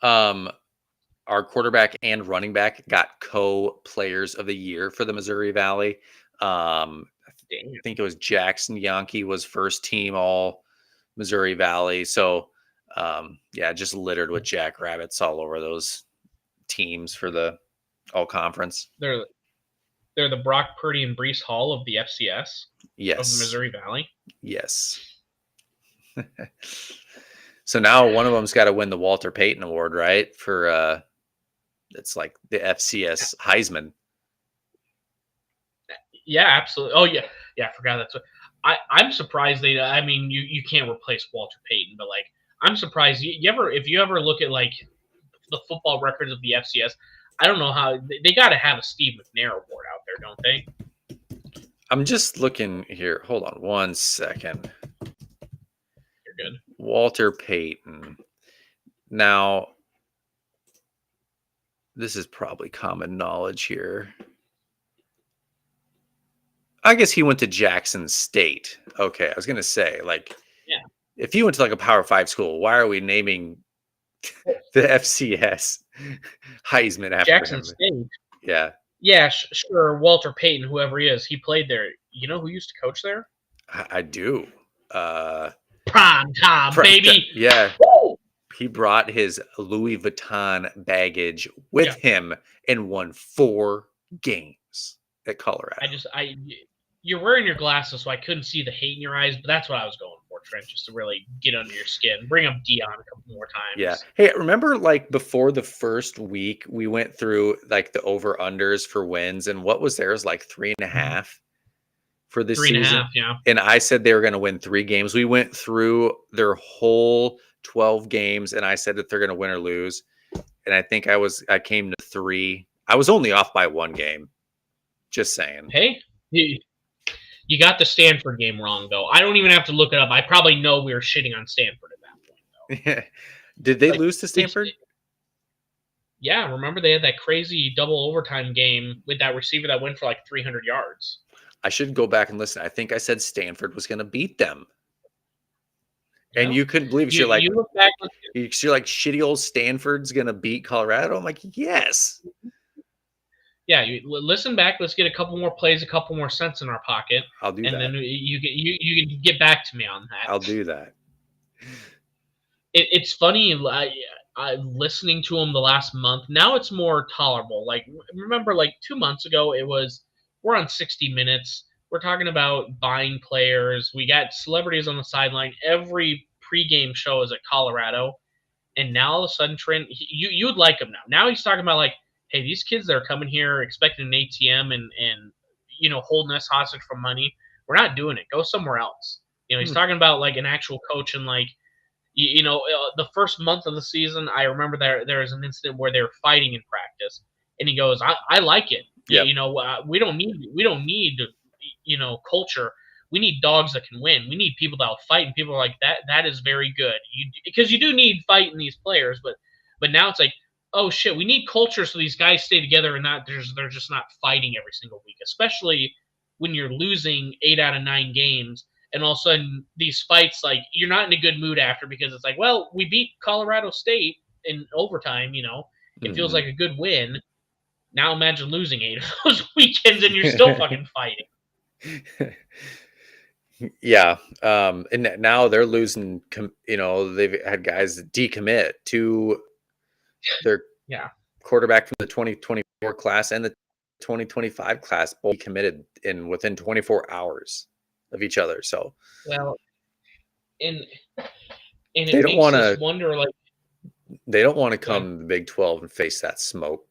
Our quarterback and running back got co-players of the year for the Missouri Valley. I think it was Jackson Yankee was first team all Missouri Valley. So yeah, just littered with Jackrabbits all over those teams for the all conference. They're the Brock Purdy and Brees Hall of the FCS of the Yes. Missouri Valley. Yes. So now one of them's got to win the Walter Payton Award, right? For it's like the FCS Heisman. Yeah, absolutely. Oh yeah, I forgot that's what I'm surprised they. I mean, you can't replace Walter Payton, but like I'm surprised if you ever look at like the football records of the FCS. I don't know how they got to have a Steve McNair award out there, don't they? I'm just looking here. Hold on one second. You're good. Walter Payton. Now, this is probably common knowledge here. I guess he went to Jackson State. Okay, I was going to say, like, yeah, if he went to like a Power 5 school, why are we naming the FCS Heisman after Jackson him? State. Yeah. Yeah, sure. Walter Payton, whoever he is, he played there. You know who used to coach there? I do. Prime time, baby. Yeah. Woo! He brought his Louis Vuitton baggage with him and won 4 games at Colorado. You're wearing your glasses, so I couldn't see the hate in your eyes, but that's what I was going for, Trent, just to really get under your skin. Bring up Dion a couple more times. Yeah. Hey, remember like before the first week, we went through like the over-unders for wins, and what was theirs? Like 3.5 for this season? 3.5, yeah. And I said they were going to win 3 games. We went through their whole 12 games, and I said that they're going to win or lose. And I think I came to 3. I was only off by 1 game. Just saying. Hey, you got the Stanford game wrong, though. I don't even have to look it up. I probably know we were shitting on Stanford at that point, though. Did they lose to Stanford? Yeah, remember they had that crazy double overtime game with that receiver that went for like 300 yards. I should go back and listen. I think I said Stanford was going to beat them. And you couldn't believe it. You're like, shitty old Stanford's going to beat Colorado? I'm like, yes. Yeah, you listen back. Let's get a couple more plays, a couple more cents in our pocket. I'll do that. And then you can get back to me on that. I'll do that. It's funny. I listening to him the last month. Now it's more tolerable. Like, remember, like 2 months ago, we're on 60 Minutes. We're talking about buying players. We got celebrities on the sideline. Every pregame show is at Colorado. And now all of a sudden, Trent, you would like him now. Now he's talking about like, hey, these kids that are coming here expecting an ATM and holding us hostage for money, we're not doing it. Go somewhere else. He's talking about like an actual coach and like, the first month of the season, I remember there was an incident where they were fighting in practice, and he goes, I like it. Yep. We don't need culture. We need dogs that can win. We need people that will fight, and people are like that. That is very good. Because you do need fight in these players, but now it's like, oh shit, we need culture so these guys stay together and they're just not fighting every single week, especially when you're losing 8 out of 9 games. And all of a sudden, these fights, like, you're not in a good mood after because it's like, well, we beat Colorado State in overtime, It feels like a good win. Now imagine losing 8 of those weekends and you're still fucking fighting. Yeah. And now they're losing, they've had guys decommit to their quarterback from the 2024 class and the 2025 class, both committed within 24 hours. of each other. So well, and they it don't makes want us to. wonder, like, They don't want to go ahead. come to the Big 12 and face that smoke.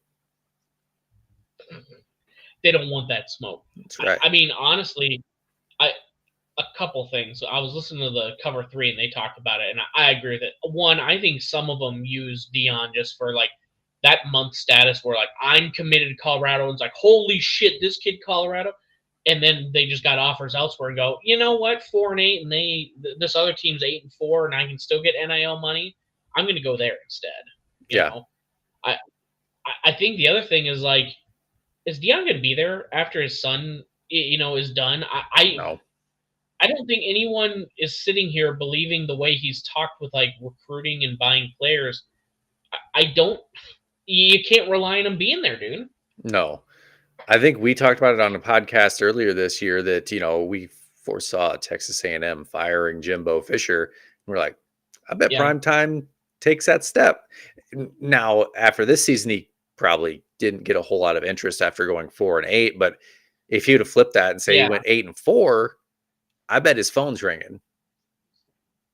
They don't want that smoke. That's right. I mean, honestly, a couple things. I was listening to the Cover 3 and they talked about it, and I agree with it. One, I think some of them use Dion just for like that month status where like I'm committed to Colorado, and it's like, holy shit, this kid Colorado, and then they just got offers elsewhere and go, you know what, 4-8, and this other team's 8-4, and I can still get NIL money. I'm going to go there instead. You know, I think the other thing is like, is Dion going to be there after his son, is done? No. I don't think anyone is sitting here believing the way he's talked with like recruiting and buying players. I don't. You can't rely on him being there, dude. No. I think we talked about it on a podcast earlier this year that, we foresaw Texas A&M firing Jimbo Fisher. We're like, I bet Primetime takes that step. Now, after this season, he probably didn't get a whole lot of interest after going 4-8. But if he would have flipped that and say he went 8-4, I bet his phone's ringing.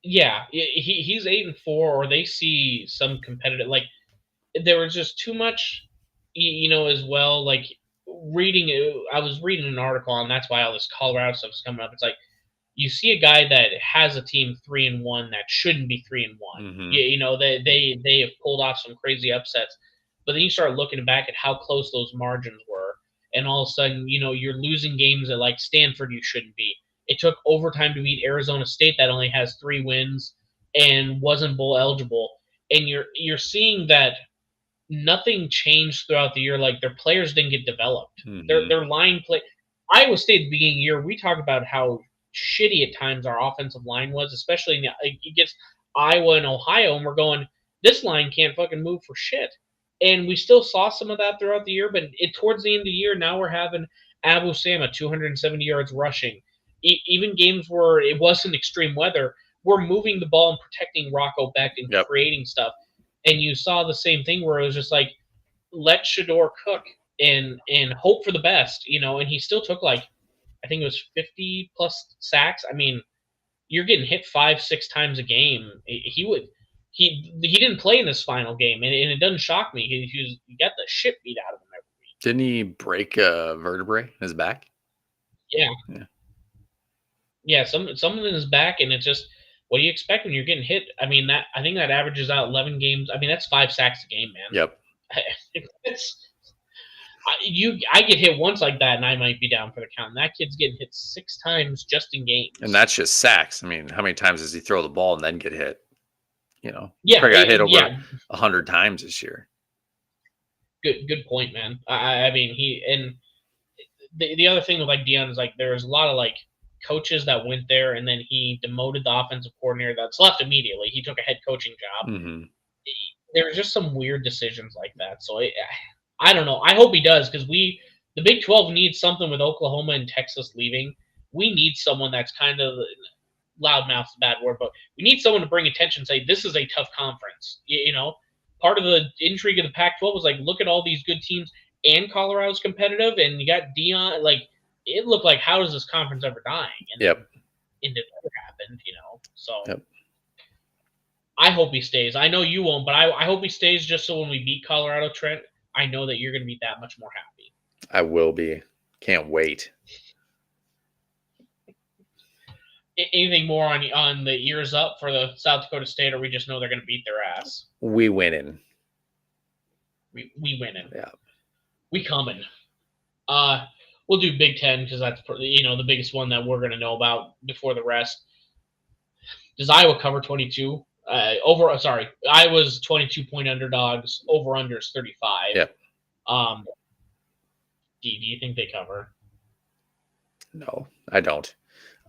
Yeah, he's 8-4, or they see some competitive, like, there was just too much, as well. Like, I was reading an article, and that's why all this Colorado stuff is coming up. It's like, you see a guy that has a team 3-1 that shouldn't be 3-1. Mm-hmm. They have pulled off some crazy upsets, but then you start looking back at how close those margins were, and all of a sudden, you're losing games that like Stanford you shouldn't be. It took overtime to beat Arizona State that only has 3 wins and wasn't bowl eligible, and you're seeing that nothing changed throughout the year. Like, their players didn't get developed. Mm-hmm. Their line play. Iowa State at the beginning of the year, we talked about how shitty at times our offensive line was, especially against Iowa and Ohio, and we're going, this line can't fucking move for shit. And we still saw some of that throughout the year, but towards the end of the year, now we're having Abu Sama 270 yards rushing. Even games where it wasn't extreme weather, we're moving the ball and protecting Rocco Beck and creating stuff. And you saw the same thing where it was just like, let Shador cook and hope for the best, and he still took like, I think it was 50 plus sacks. I mean, you're getting hit 5-6 times a game. He didn't play in this final game, and it doesn't shock me. He got the shit beat out of him every week. Didn't he break a vertebrae in his back? Yeah, something in his back, and it's just, what do you expect when you're getting hit? I mean, I think that averages out 11 games. I mean, that's 5 sacks a game, man. Yep. I get hit once like that, and I might be down for the count. And that kid's getting hit 6 times just in games. And that's just sacks. I mean, how many times does he throw the ball and then get hit? Yeah, probably got hit over 100 times this year. Good point, man. I mean, the other thing with like Dion is like there's a lot of like coaches that went there, and then he demoted the offensive coordinator that's left immediately. He took a head coaching job. Mm-hmm. There's just some weird decisions like that. So I don't know. I hope he does, because the Big 12 needs something with Oklahoma and Texas leaving. We need someone that's kind of loudmouth's a bad word, but we need someone to bring attention, say this is a tough conference. Part of the intrigue of the Pac-12 was like, look at all these good teams, and Colorado's competitive, and you got Dion. Like, it looked like, how is this conference ever dying? And it never happened. So. Yep. I hope he stays. I know you won't, but I hope he stays, just so when we beat Colorado, Trent, I know that you're going to be that much more happy. I will be. Can't wait. Anything more on the ears up for the South Dakota State, or we just know they're going to beat their ass? We winning. We winning. Yeah. We coming. We'll do Big Ten, because that's the biggest one that we're going to know about before the rest. Does Iowa cover 22? Iowa's 22-point underdogs. Over under is 35. Yep. Do you think they cover? No, I don't.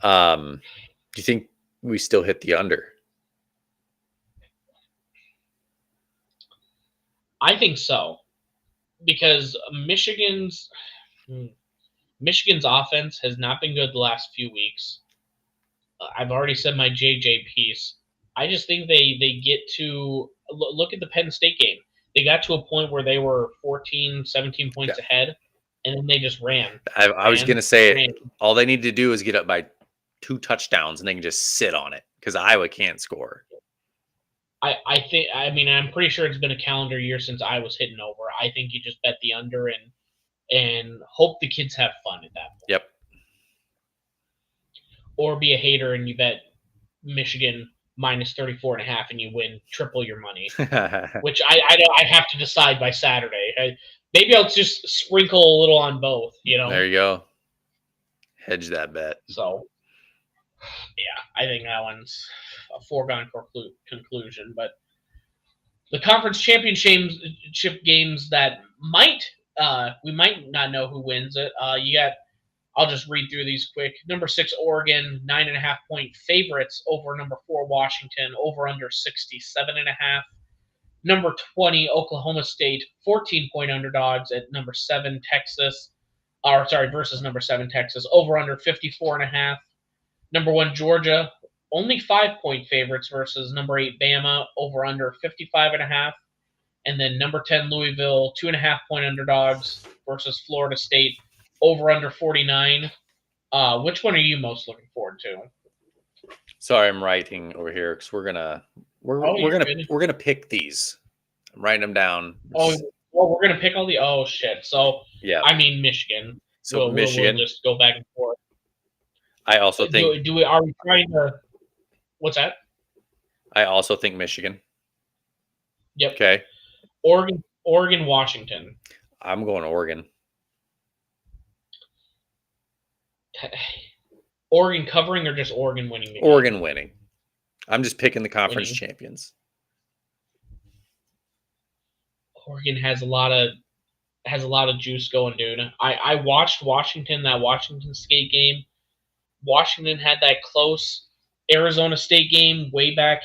Do you think we still hit the under? I think so, because Michigan's offense has not been good the last few weeks. I've already said my JJ piece. I just think they get to look at the Penn State game. They got to a point where they were 14, 17 points ahead, and then they just ran. I was going to say, all they need to do is get up by 2 touchdowns and they can just sit on it because Iowa can't score. I think, I mean, I'm pretty sure it's been a calendar year since I was hitting over. I think you just bet the under and hope the kids have fun at that point. Yep. Or be a hater and you bet Michigan minus 34.5 and you win triple your money, which I have to decide by Saturday. Maybe I'll just sprinkle a little on both, There you go. Hedge that bet. So, yeah, I think that one's a foregone conclusion. But the conference championship games that we might not know who wins it. You got. I'll just read through these quick. Number 6, Oregon, 9.5-point favorites over number 4, Washington, over under 67.5. Number 20, Oklahoma State, 14-point underdogs at number 7, Texas. Versus number 7, Texas, over under 54.5. Number 1, Georgia, only 5-point favorites versus number 8, Bama, over under 55.5. And then number 10, Louisville, 2.5-point underdogs versus Florida State, over under 49. Which one are you most looking forward to? Sorry, I'm writing over here because we're gonna pick these. I'm writing them down. Oh, well, we're gonna pick all the. Oh shit! So yeah, I mean Michigan. So Michigan. We'll just go back and forth. I also think. Are we trying to? What's that? I also think Michigan. Yep. Okay. Oregon, Washington. I'm going Oregon. Oregon covering or just Oregon winning? Oregon winning. I'm just picking the conference champions. Oregon has a lot of juice going, dude. I watched that Washington State game. Washington had that close Arizona State game way back,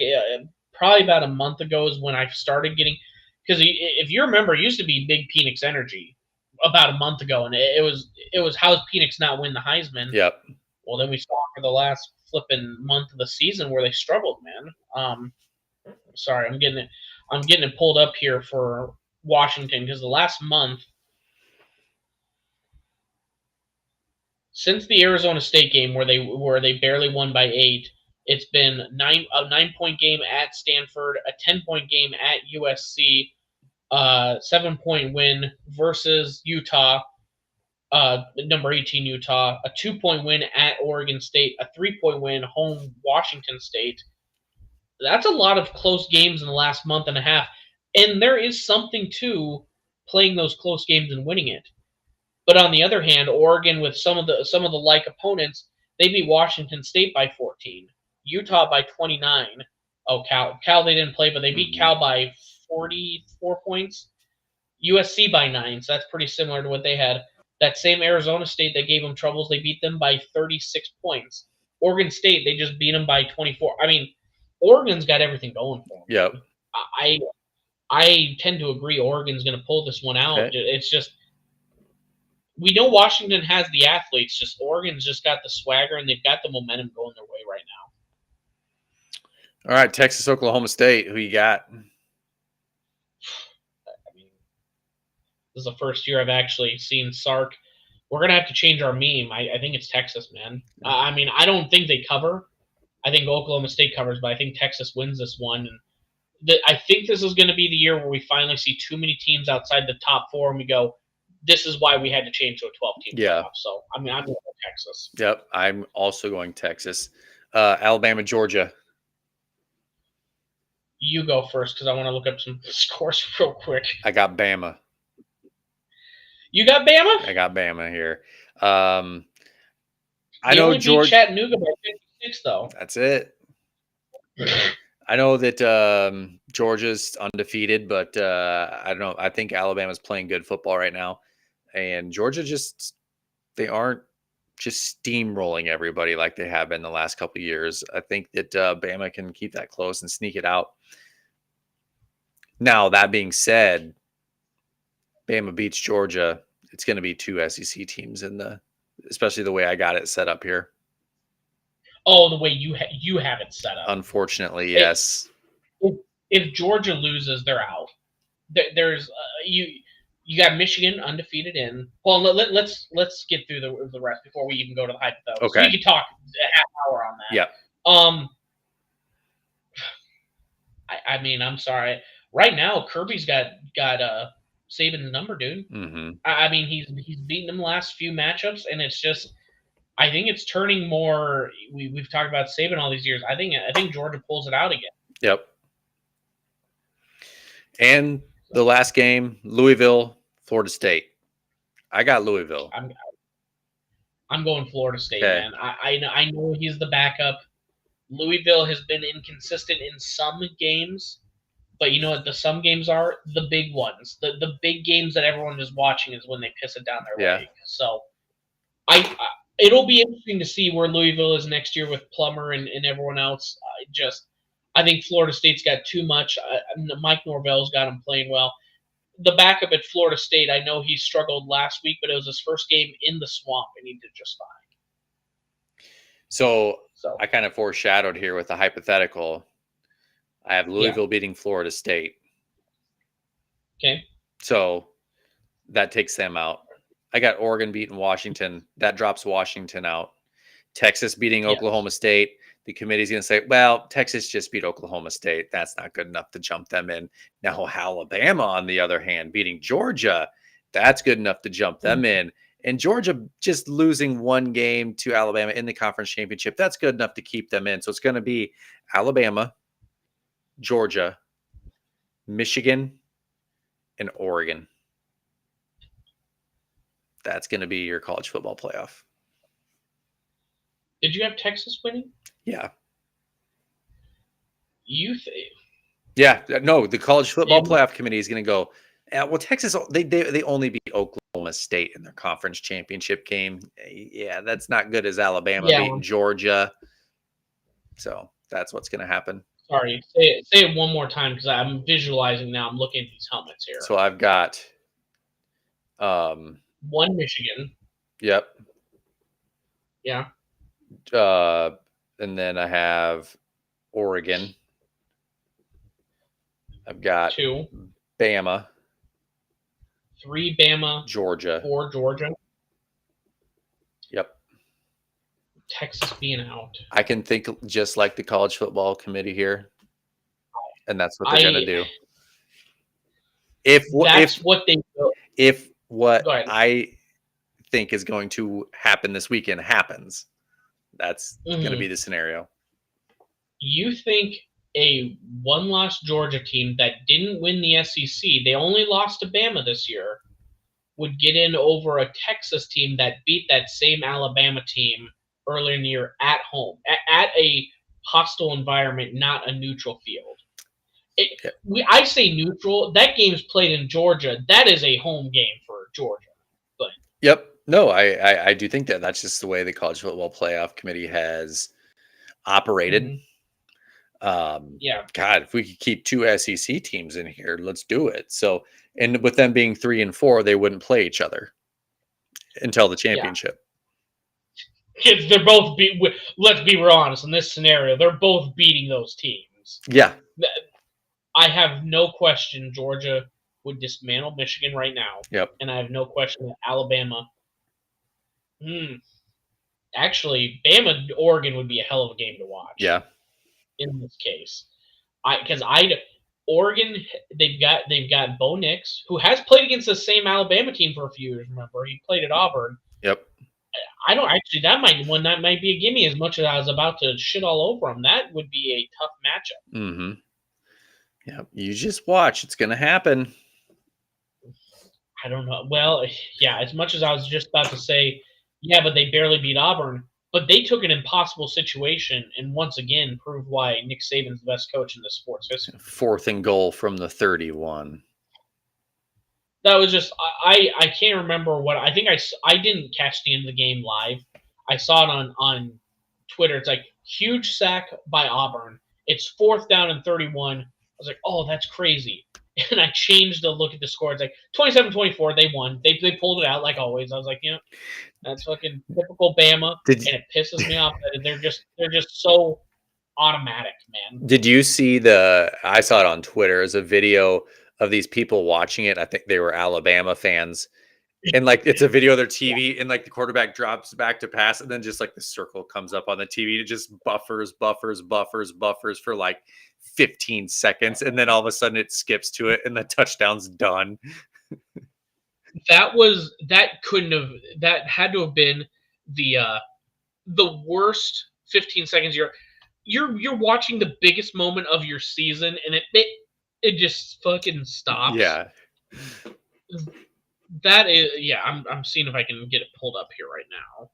probably about a month ago is when I started getting, because if you remember, it used to be big Phoenix energy about a month ago, and it was how's Phoenix not win the Heisman? Yep. Well, then we saw for the last flipping month of the season where they struggled, man. Sorry, I'm getting it pulled up here for Washington because the last month, since the Arizona State game where they barely won by 8, it's been a 9-point game at Stanford, a 10-point game at USC, 7-point win versus Utah, number 18 Utah, a 2-point win at Oregon State, a 3-point win home Washington State. That's a lot of close games in the last month and a half, and there is something to playing those close games and winning it. But on the other hand, Oregon with some of the like opponents, they beat Washington State by 14, Utah by 29. Oh, Cal they didn't play, but they beat Cal by 44 points. USC by 9, so that's pretty similar to what they had. That same Arizona State that gave them troubles, they beat them by 36 points. Oregon State, they just beat them by 24. I mean, Oregon's got everything going for them. Yep. I tend to agree Oregon's going to pull this one out. Okay. It's just, we know Washington has the athletes, just Oregon's just got the swagger and they've got the momentum going their way right now. All right, Texas, Oklahoma State, who you got? I mean, this is the first year I've actually seen Sark. We're going to have to change our meme. I think it's Texas, man. I mean, I don't think they cover. I think Oklahoma State covers, but I think Texas wins this one. And I think this is going to be the year where we finally see too many teams outside the top 4 and we go, this is why we had to change to a 12-team playoff. So, I mean, I'm going Texas. Yep, I'm also going Texas. Alabama, Georgia. You go first because I want to look up some scores real quick. I got Bama. You got Bama? I got Bama here. I know Georgia. Chattanooga by 56, though. That's it. I know that Georgia's undefeated, but I don't know. I think Alabama's playing good football right now, and Georgia they aren't just steamrolling everybody like they have been the last couple of years. I think that Bama can keep that close and sneak it out. Now, that being said, Bama beats Georgia. It's going to be 2 SEC teams especially the way I got it set up here. Oh, the way you have it set up. Unfortunately, yes. If Georgia loses, they're out. There's you You got Michigan undefeated in. Well, let's get through the rest before we even go to the hypothetical. Okay. So we could talk a half hour on that. Yeah. I mean, I'm sorry. Right now, Kirby's got Saban's number, dude. Mm-hmm. I mean, he's beaten him the last few matchups, and it's just, I think it's turning more. We've talked about Saban all these years. I think Georgia pulls it out again. Yep. And the last game, Louisville, Florida State. I got Louisville. I'm going Florida State, Okay. man. I know he's the backup. Louisville has been inconsistent in some games, but you know what the some games are? The big ones. The big games that everyone is watching is when they piss it down their leg. So it'll be interesting to see where Louisville is next year with Plummer and everyone else. I think Florida State's got too much. Mike Norvell's got him playing well. The backup at Florida State, I know he struggled last week, but it was his first game in the swamp, and he did just fine. So I kind of foreshadowed here with the hypothetical. I have Louisville beating Florida State. Okay. So that takes them out. I got Oregon beating Washington. That drops Washington out. Texas beating Oklahoma State. The committee's going to say, well, Texas just beat Oklahoma State. That's not good enough to jump them in. Now, Alabama, on the other hand, beating Georgia, that's good enough to jump them in. And Georgia just losing one game to Alabama in the conference championship, that's good enough to keep them in. So it's going to be Alabama, Georgia, Michigan, and Oregon. That's going to be your college football playoff. Did you have Texas winning? Yeah. Yeah, no, the college football playoff committee is going to go, well, Texas, they only beat Oklahoma State in their conference championship game. Yeah, that's not good as Alabama beating Georgia. So that's what's going to happen. Sorry, say it one more time because I'm visualizing now. I'm looking at these helmets here. So I've got one Michigan. Yep. Yeah. And then I have Oregon. I've got 2 Bama. 3 Bama. Georgia. 4 Georgia. Yep. Texas being out. I can think just like the college football committee here, and that's what they're going to do. If what I think is going to happen this weekend happens, that's going to be the scenario. You think a one-loss Georgia team that didn't win the SEC, they only lost to Bama this year, would get in over a Texas team that beat that same Alabama team earlier in the year at home, at a hostile environment, not a neutral field? I say neutral. That game's played in Georgia. That is a home game for Georgia. But yep. No, I do think that that's just the way the college football playoff committee has operated. God, if we could keep 2 SEC teams in here, let's do it. So, and with them being 3 and 4, they wouldn't play each other until the championship. Kids, they're both let's be real honest, in this scenario, they're both beating those teams. Yeah. I have no question Georgia would dismantle Michigan right now. Yep. And I have no question that Alabama. Actually, Bama Oregon would be a hell of a game to watch. Yeah. In this case, Oregon, they've got Bo Nix, who has played against the same Alabama team for a few years. Remember, he played at Auburn. Yep. That might be a gimme. As much as I was about to shit all over him, that would be a tough matchup. Mm-hmm. Yeah, you just watch; it's going to happen. I don't know. Well, yeah. As much as I was just about to say, yeah, but they barely beat Auburn. But they took an impossible situation and once again proved why Nick Saban's the best coach in the sports history. 4th and goal from the 31. That was just I can't remember what I think I didn't catch the end of the game live. I saw it on Twitter. It's like huge sack by Auburn. It's 4th down and 31. I was like, oh, that's crazy. And I changed the look at the score. It's like 27-24. They won. They pulled it out like always. I was like, that's fucking typical Bama. And it pisses me off that they're just so automatic, man. Did you see I saw it on Twitter as a video of these people watching it. I think they were Alabama fans. And like it's a video of their TV, and like the quarterback drops back to pass, and then just like the circle comes up on the TV. It just buffers for like 15 seconds, and then all of a sudden it skips to it, and the touchdown's done. That had to have been the worst 15 seconds. You're watching the biggest moment of your season, and it just fucking stops. Yeah. That is, yeah. I'm seeing if I can get it pulled up here right now.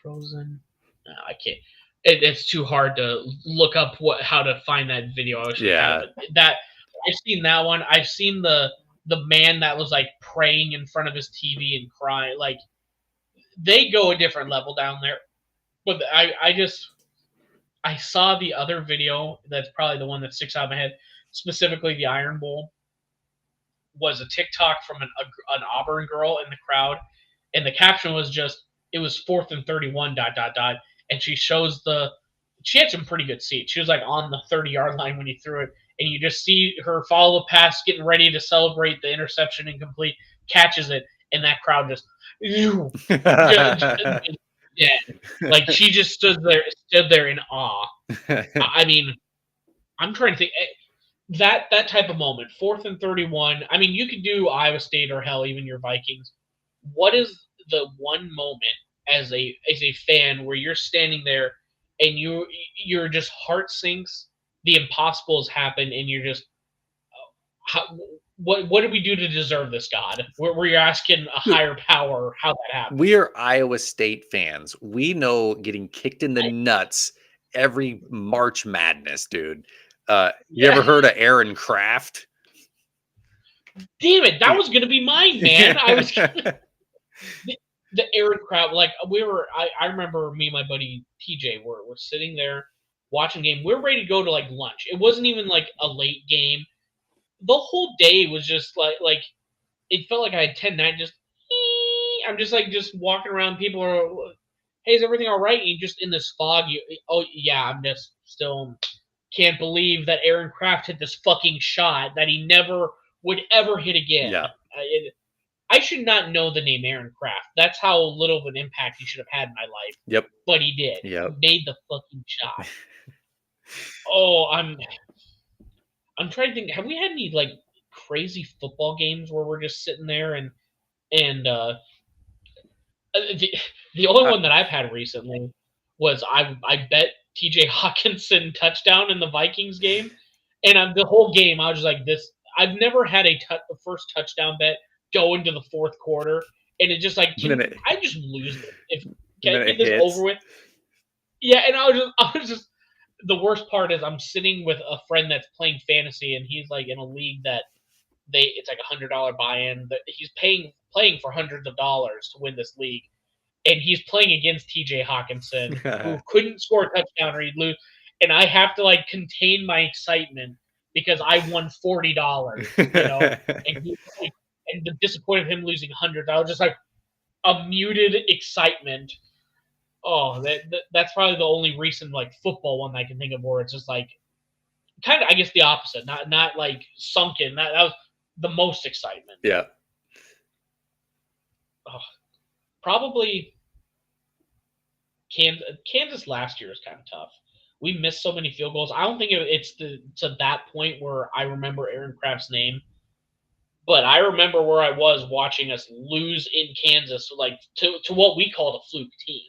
Frozen. No, I can't. It's too hard to look up how to find that video. Yeah. That I've seen that one. I've seen the man that was like praying in front of his TV and crying. Like they go a different level down there. But I saw the other video. That's probably the one that sticks out of my head. Specifically, the Iron Bowl was a TikTok from an Auburn girl in the crowd, and the caption was just, it was 4th and 31, ... And she shows she had some pretty good seats. She was like on the 30-yard line when he threw it, and you just see her follow the pass, getting ready to celebrate the interception incomplete, catches it, and that crowd just yeah, like she just stood there in awe. I mean, I'm trying to think. That type of moment, 4th and 31. I mean, you could do Iowa State or hell, even your Vikings. What is the one moment as a fan where you're standing there and your just heart sinks, the impossible has happened, and you're just, what did we do to deserve this, God? Where you're asking a higher power how that happened. We are Iowa State fans. We know getting kicked in the nuts every March Madness, dude. You ever heard of Aaron Kraft? Damn it, that was gonna be mine, man. I was the Aaron Kraft. Like I remember me and my buddy TJ were sitting there watching the game. We were ready to go to like lunch. It wasn't even like a late game. The whole day was just like it felt like I had 10-9. I'm just walking around. People are, hey, is everything all right? And you're just in this fog. Oh yeah, I'm just still. Can't believe that Aaron Kraft hit this fucking shot that he never would ever hit again. Yeah. I should not know the name Aaron Kraft. That's how little of an impact he should have had in my life. Yep. But he did. Yep. He made the fucking shot. Oh, I'm trying to think. Have we had any like crazy football games where we're just sitting there and the only one that I've had recently was I bet TJ Hawkinson touchdown in the Vikings game, and the whole game I was just like this. I've never had the first touchdown bet go into the fourth quarter, and it just like I just lose it. If can I get this over with? Yeah, and I was just the worst part is I'm sitting with a friend that's playing fantasy, and he's like in a league that it's like $100 buy-in. That he's playing for hundreds of dollars to win this league. And he's playing against TJ Hawkinson, who couldn't score a touchdown or he'd lose. And I have to like contain my excitement because I won $40, and the disappointment of him losing hundreds. I was just like a muted excitement. Oh, that's probably the only recent like football one I can think of where it's just like kind of, I guess, the opposite. Not like sunken. That was the most excitement. Yeah. Oh. Probably Kansas last year is kind of tough. We missed so many field goals. I don't think it's to that point where I remember Aaron Kraft's name, but I remember where I was watching us lose in Kansas, like to what we called a fluke team.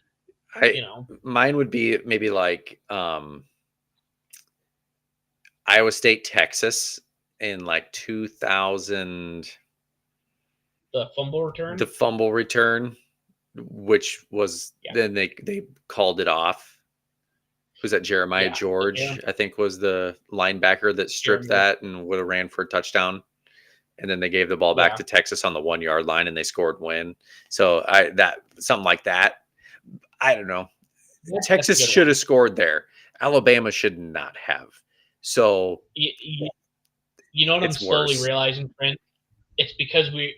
Mine would be maybe like Iowa State, Texas in like 2000. The fumble return. The fumble return. Which was then they called it off. Was that Jeremiah George? Yeah. I think was the linebacker that stripped that and would have ran for a touchdown. And then they gave the ball back to Texas on the 1-yard line and they scored win. So something like that. I don't know. Texas should have scored there. Alabama should not have. So you know what I'm slowly realizing, Trent? It's because we've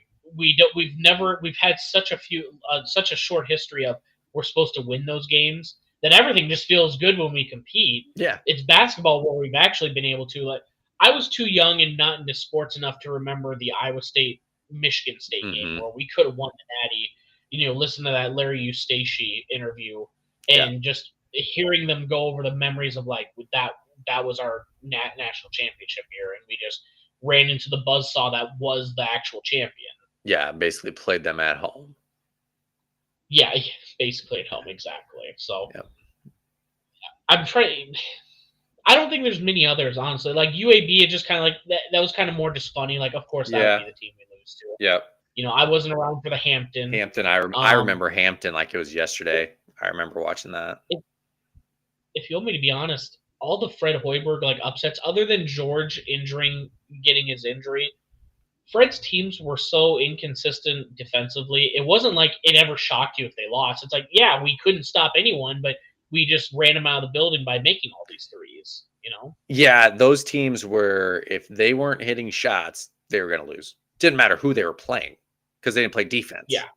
had such a short history of we're supposed to win those games that everything just feels good when we compete. Yeah. It's basketball where we've actually been able to, like, I was too young and not into sports enough to remember the Iowa State Michigan State game where we could have won the Natty. Listen to that Larry Eustace interview and just hearing them go over the memories of like that was our national championship year, and we just ran into the buzzsaw that was the actual champion. Yeah, basically played them at home. Yeah, basically at home, exactly. So I'm trying. I don't think there's many others, honestly. Like UAB, it just kind of like that was kind of more just funny. Like, of course, that would be the team we lose to. Yep. I wasn't around for the Hampton. I remember Hampton like it was yesterday. I remember watching that. If you want me to be honest, all the Fred Hoiberg like upsets, other than George getting his injury, Fred's teams were so inconsistent defensively. It wasn't like it ever shocked you if they lost. It's like, yeah, we couldn't stop anyone, but we just ran them out of the building by making all these threes, Yeah, those teams were, if they weren't hitting shots, they were going to lose. Didn't matter who they were playing because they didn't play defense. Yeah.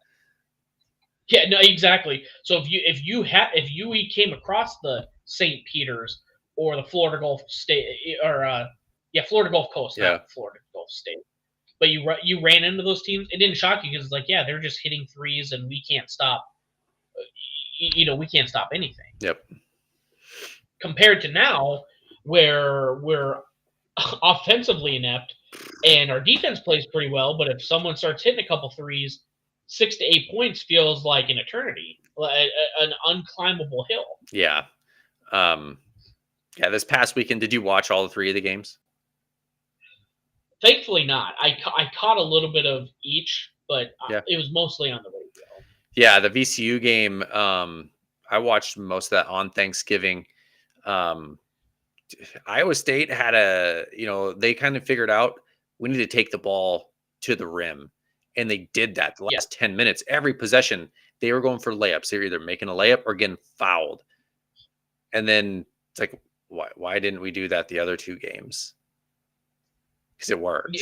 Yeah, no, exactly. So if you came across the St. Peter's or the Florida Gulf State or Florida Gulf Coast, not Florida Gulf State, but you ran into those teams, it didn't shock you because it's like, yeah, they're just hitting threes and we can't stop. We can't stop anything. Yep. Compared to now, where we're offensively inept and our defense plays pretty well, but if someone starts hitting a couple threes, 6 to 8 points feels like an eternity, an unclimbable hill. Yeah. This past weekend, did you watch all 3 of the games? Thankfully not. I caught a little bit of each, but it was mostly on the radio. Yeah, the VCU game, I watched most of that on Thanksgiving. Iowa State had they kind of figured out we need to take the ball to the rim. And they did that the last 10 minutes. Every possession, they were going for layups. They were either making a layup or getting fouled. And then it's like, why didn't we do that the other 2 games? Because it worked.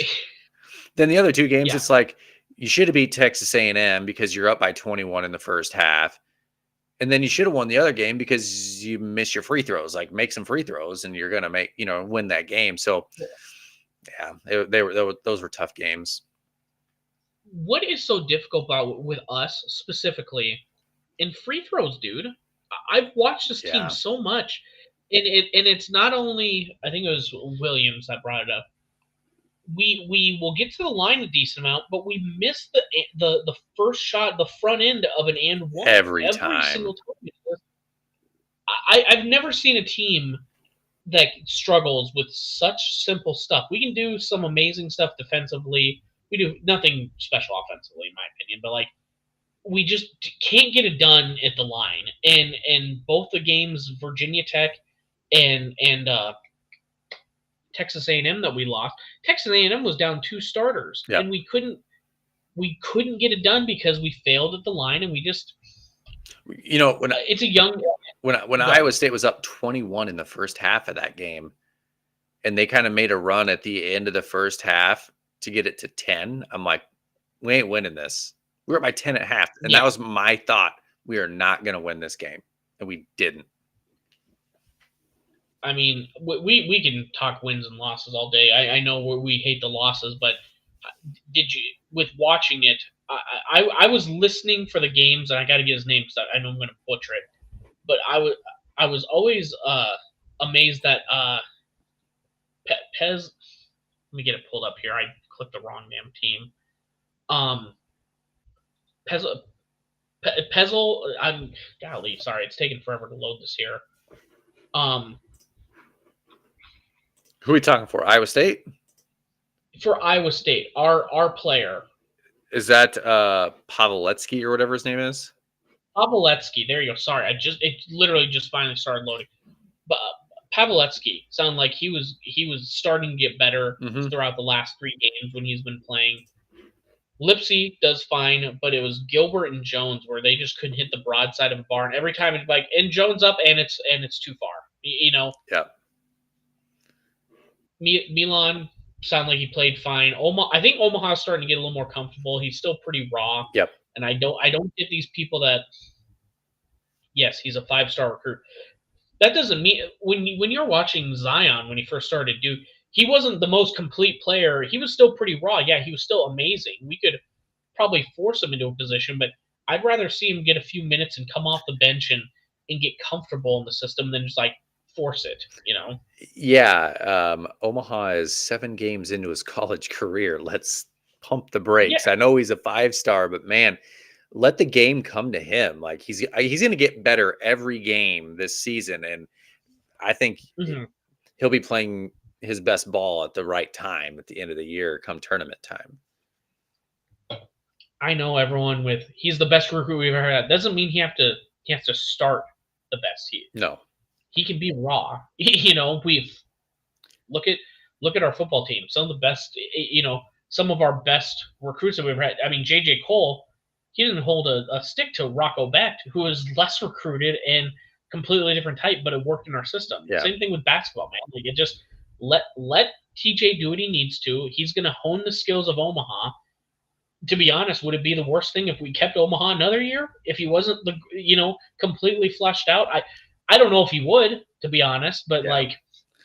Then the other 2 games, it's like, you should have beat Texas A&M because you're up by 21 in the first half. And then you should have won the other game because you missed your free throws. Like, make some free throws and you're going to win that game. So, those were tough games. What is so difficult about with us specifically in free throws, dude? I've watched this team so much, and it's not only, I think it was Williams that brought it up. We will get to the line a decent amount, but we miss the first shot, the front end of an and one every single time. I've never seen a team that struggles with such simple stuff. We can do some amazing stuff defensively. We do nothing special offensively, in my opinion, but like we just can't get it done at the line. And both the games, Virginia Tech and Texas A&M that we lost, Texas A&M was down 2 starters, and we couldn't get it done because we failed at the line, and we just it's a young when Iowa State was up 21 in the first half of that game, and they kind of made a run at the end of the first half to get it to 10. I'm like, we ain't winning this. We were by 10 at half. And that was my thought. We are not going to win this game. And we didn't. I mean, we can talk wins and losses all day. I know we hate the losses, but did you, with watching it, I was listening for the games, and I got to get his name because I know I'm going to butcher it. But I was always amazed that Pez, let me get it pulled up here. I clicked the wrong damn team. Pezel, golly, sorry, it's taking forever to load this here. Who are we talking for? Iowa State? For Iowa State, our player. Is that Pavletsky or whatever his name is? Pavletsky, there you go. Sorry, it literally just finally started loading. But Pavletsky sounded like he was starting to get better throughout the last 3 games when he's been playing. Lipsy does fine, but it was Gilbert and Jones where they just couldn't hit the broadside of a barn. Every time it's like, and Jones up, and it's too far. Yeah. Milan sounded like he played fine. I think Omaha's starting to get a little more comfortable. He's still pretty raw. Yep. And I don't get these people that, yes, he's a 5-star recruit. That doesn't mean when you're watching Zion when he first started, dude, he wasn't the most complete player. He was still pretty raw. Yeah, he was still amazing. We could probably force him into a position, but I'd rather see him get a few minutes and come off the bench and get comfortable in the system than just like force it, you know? Yeah, Omaha is 7 games into his college career. Let's pump the Yeah. brakes. I know he's a 5-star, but man, let the game come to him. Like he's going to get better every game this season, and I think Mm-hmm. he'll be playing his best ball at the right time at the end of the year, come tournament time. I know everyone with he's the best recruit we've ever had. Doesn't mean he has to start the best. He can be raw. You know, we've look at look at our football team. Some of the best, you know, some of our best recruits that we've had. I mean, J.J. Cole, he didn't hold a stick to Rocco Becht, who is less recruited and completely different type, but it worked in our system. Yeah. Same thing with basketball, man. Like it just let TJ do what he needs to. He's going to hone the skills of Omaha. To be honest, would it be the worst thing if we kept Omaha another year? If he wasn't completely fleshed out? I don't know if he would, to be honest, but like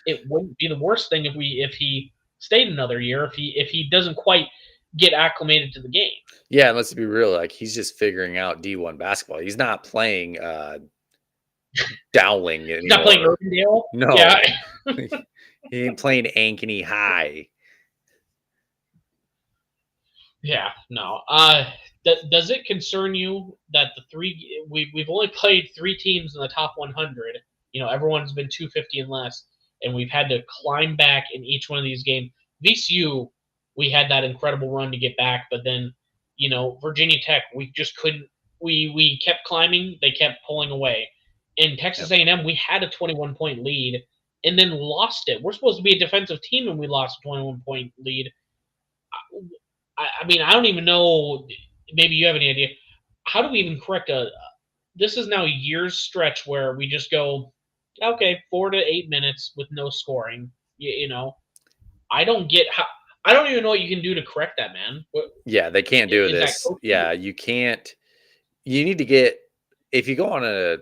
it wouldn't be the worst thing if he stayed another year if he doesn't quite get acclimated to the game. Yeah, and let's be real, like he's just figuring out D1 basketball. He's not playing Dowling anymore. He's not playing Urbandale? No. Yeah. He ain't playing Ankeny High. Yeah, no. Does it concern you that we've only played 3 teams in the top 100? You know, everyone's been 250 and less, and we've had to climb back in each one of these games. VCU, we had that incredible run to get back, but then, you know, Virginia Tech, we just couldn't. We kept climbing, they kept pulling away. In Texas A&M, we had a 21-point lead and then lost it. We're supposed to be a defensive team, and we lost a 21-point lead. I mean, I don't even know. Maybe you have any idea. How do we even correct this is now a year's stretch where we just go, okay, 4 to 8 minutes with no scoring. You know, I don't get how. I don't even know what you can do to correct that, man. Yeah, they can't do this. Yeah, you can't. You need to get, if you go on this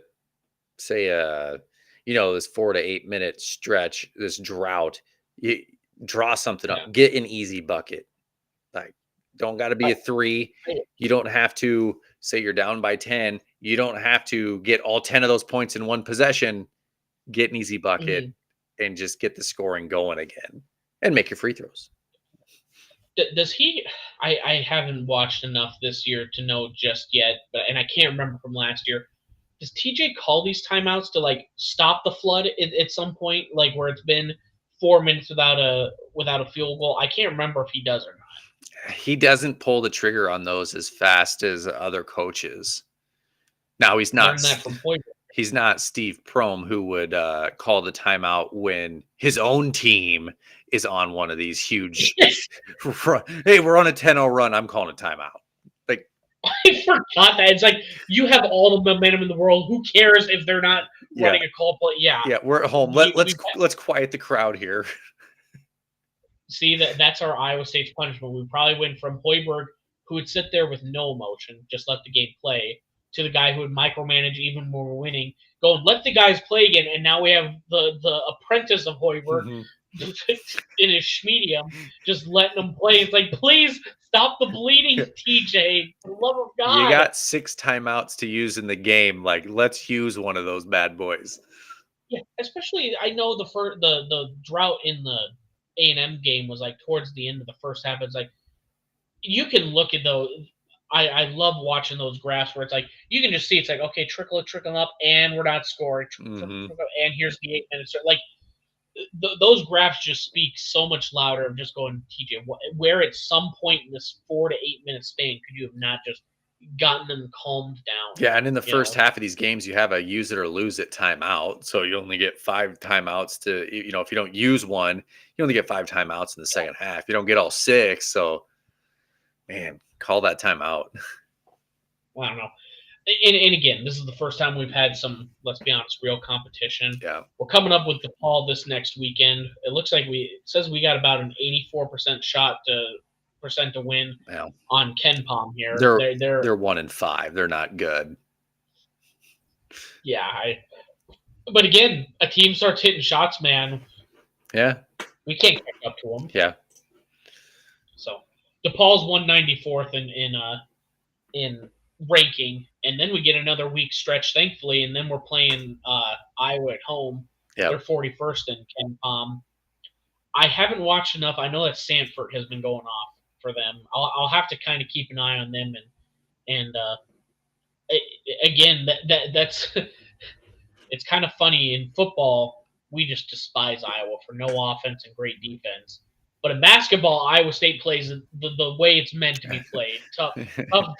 4 to 8 minute stretch, this drought, you draw something up, get an easy bucket. Like, don't got to be a 3. You don't have to say you're down by 10. You don't have to get all 10 of those points in one possession. Get an easy bucket and just get the scoring going again and make your free throws. Does he? I haven't watched enough this year to know just yet, and I can't remember from last year. Does TJ call these timeouts to like stop the flood at some point, like where it's been 4 minutes without a field goal? I can't remember if he does or not. He doesn't pull the trigger on those as fast as other coaches. Now he's not. He's not Steve Prohm, who would call the timeout when his own team is on one of these huge. Hey, we're on a 10-0 run. I'm calling a timeout. Like, I forgot that. It's like you have all the momentum in the world. Who cares if they're not running a call play? Yeah, we're at home. Let's quiet the crowd here. See, that's our Iowa State's punishment. We probably went from Hoiberg, who would sit there with no emotion, just let the game play, to the guy who would micromanage even when we're winning, going, let the guys play again. And now we have the apprentice of Hoiberg in his schmedium, just letting them play. It's like, please stop the bleeding, TJ. For the love of God. You got 6 timeouts to use in the game. Like, let's use one of those bad boys. Yeah, especially I know the drought in the A&M game was like towards the end of the first half. It's like you can look at those. I love watching those graphs where it's like you can just see it's like, okay, trickling up, and we're not scoring, and here's the 8 minutes. Like those graphs just speak so much louder of just going, TJ, where at some point in this 4 to 8 minute span could you have not just gotten them calmed down? Yeah, and in the first half of these games, you have a use it or lose it timeout. So you only get 5 timeouts to, if you don't use one, you only get 5 timeouts in the second half. You don't get all 6. So, man, call that timeout. Well, I don't know. And again, this is the first time we've had some, let's be honest, real competition. Yeah. We're coming up with DePaul this next weekend. It looks like it says we got about an 84% shot to win on Ken Palm here. They're 1-5. They're not good. Yeah, but again, a team starts hitting shots, man. Yeah. We can't catch up to them. Yeah. So DePaul's 194th in ranking, and then we get another week stretch, thankfully, and then we're playing Iowa at home. Yep. They're 41st in KenPom. I haven't watched enough. I know that Sanford has been going off for them. I'll have to kind of keep an eye on them, and again, that's it's kind of funny in football. We just despise Iowa for no offense and great defense. But in basketball, Iowa State plays the way it's meant to be played. Tough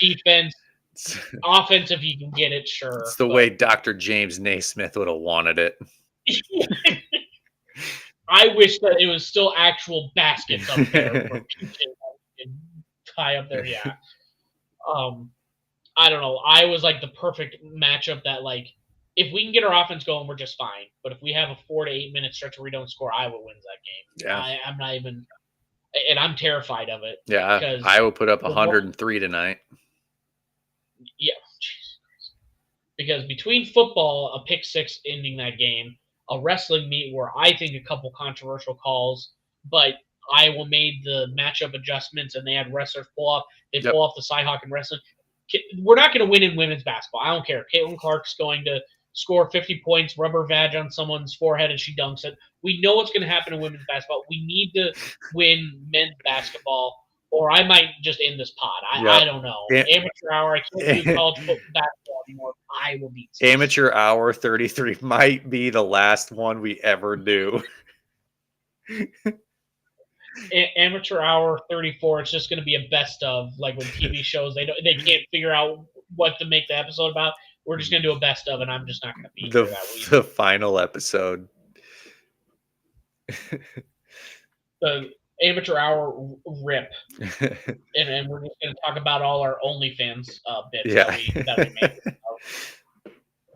defense, offense if you can get it, sure. It's the way Dr. James Naismith would have wanted it. I wish that it was still actual baskets up there for tie up there. Yeah. I don't know. Iowa's like the perfect matchup that, like, if we can get our offense going, we're just fine. But if we have a 4 to 8 minute stretch where we don't score, Iowa wins that game. Yeah. I'm not even, and I'm terrified of it. Yeah. Iowa put up 103 tonight. Yeah. Because between football, a pick six ending that game, a wrestling meet where I think a couple controversial calls, but Iowa made the matchup adjustments and they had wrestlers pull off. They pull off the Cyhawk and wrestling. We're not going to win in women's basketball. I don't care. Caitlin Clark's going to score 50 points, rubber vag on someone's forehead, and she dunks it. We know what's going to happen in women's basketball. We need to win men's basketball, or I might just end this pod. I don't know. Amateur hour. I can't do college basketball anymore. I will beat. Amateur hour 33 might be the last one we ever do. Amateur hour 34. It's just going to be a best of, like when TV shows they can't figure out what to make the episode about. We're just going to do a best of, and I'm just not going to be here that week. The final episode. The amateur hour rip, and we're just going to talk about all our OnlyFans bits that we made.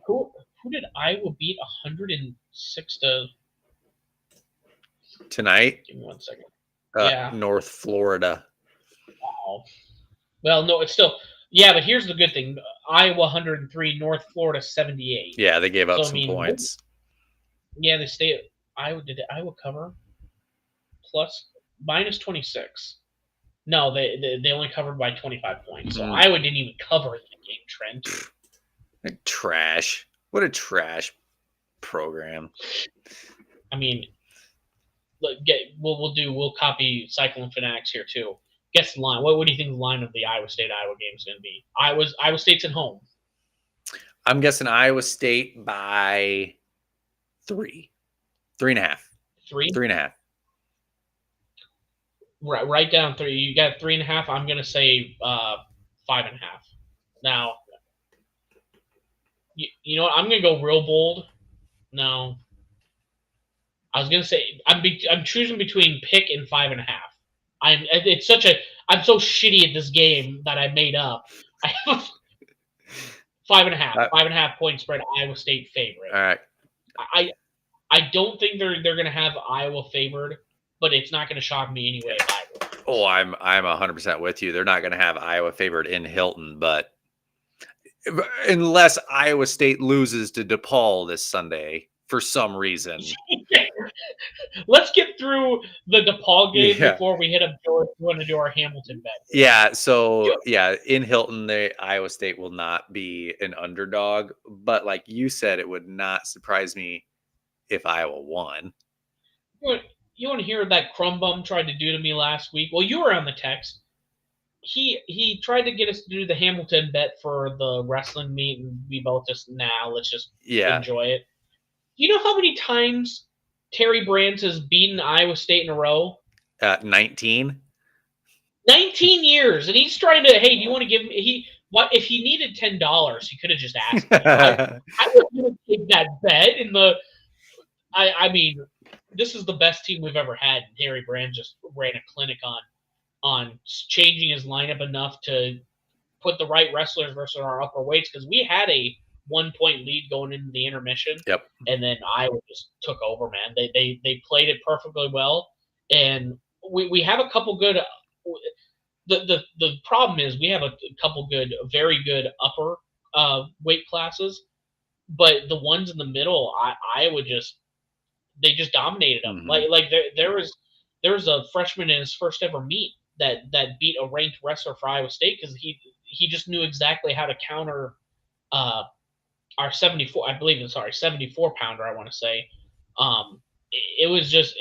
Who did Iowa beat 106 to tonight? Give me 1 second. North Florida. Wow. Well, no, it's still but here's the good thing: Iowa 103, North Florida 78. Yeah, they gave up some points. Yeah, they stay. Did Iowa cover? Plus minus 26. No, they only covered by 25 points. So Iowa didn't even cover in the game, Trent. Trash. What a trash program. I mean, look, we'll copy Cyclone Fanatics here too. Guess the line. What do you think the line of the Iowa State-Iowa game is going to be? Iowa State's at home. I'm guessing Iowa State by 3. 3.5. 3? 3.5. Write down 3. You got 3.5. I'm going to say 5.5. Now, you know what? I'm going to go real bold. No. I was going to say I'm choosing between pick and 5.5. I'm so shitty at this game that I made up. I have 5.5. 5.5 point spread. Iowa State favorite. All right. I don't think they're going to have Iowa favored, but it's not going to shock me anyway. Oh, I'm 100% with you. They're not going to have Iowa favored in Hilton, but unless Iowa State loses to DePaul this Sunday for some reason. Let's get through the DePaul game before we hit up George. We want to do our Hamilton bet. Yeah, so in Hilton, Iowa State will not be an underdog, but like you said, it would not surprise me if Iowa won. You want to hear what that crumb bum tried to do to me last week? Well, you were on the text. He tried to get us to do the Hamilton bet for the wrestling meet, and we both just let's just enjoy it. You know how many times Terry Brands has beaten Iowa State in a row? 19. 19 years, and he's trying to. Hey, do you want to give me? If he needed $10, he could have just asked me. I was going to take that bet in the. I mean, this is the best team we've ever had. And Terry Brands just ran a clinic on changing his lineup enough to put the right wrestlers versus our upper weights, because we had a 1-point lead going into the intermission. Yep. And then Iowa just took over, man. They played it perfectly well, and we have a couple good. The problem is we have a couple good, very good upper weight classes, but the ones in the middle, Iowa just dominated them. Mm-hmm. Like there was There's a freshman in his first ever meet that beat a ranked wrestler for Iowa State because he just knew exactly how to counter uh, our 74 pounder, I want to say. It was just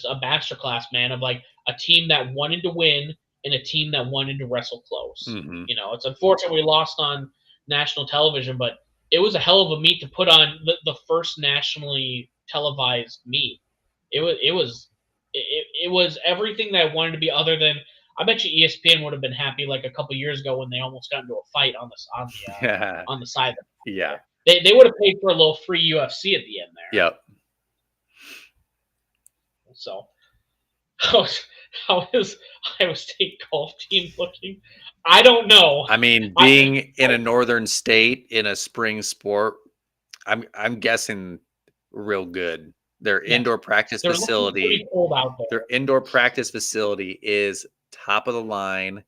a masterclass, man, of like a team that wanted to win and a team that wanted to wrestle close. Mm-hmm. It's unfortunate we lost on national television, but it was a hell of a meet to put on the first nationally televised meet. It was everything that I wanted to be, other than I bet you ESPN would have been happy like a couple years ago when they almost got into a fight on the side. Yeah. They would have paid for a little free UFC at the end there. Yep. So, how is Iowa State golf team looking? I don't know. I mean, being in a northern state in a spring sport, I'm guessing real good. Their indoor practice facility, cold out there. Their indoor practice facility is top of the line.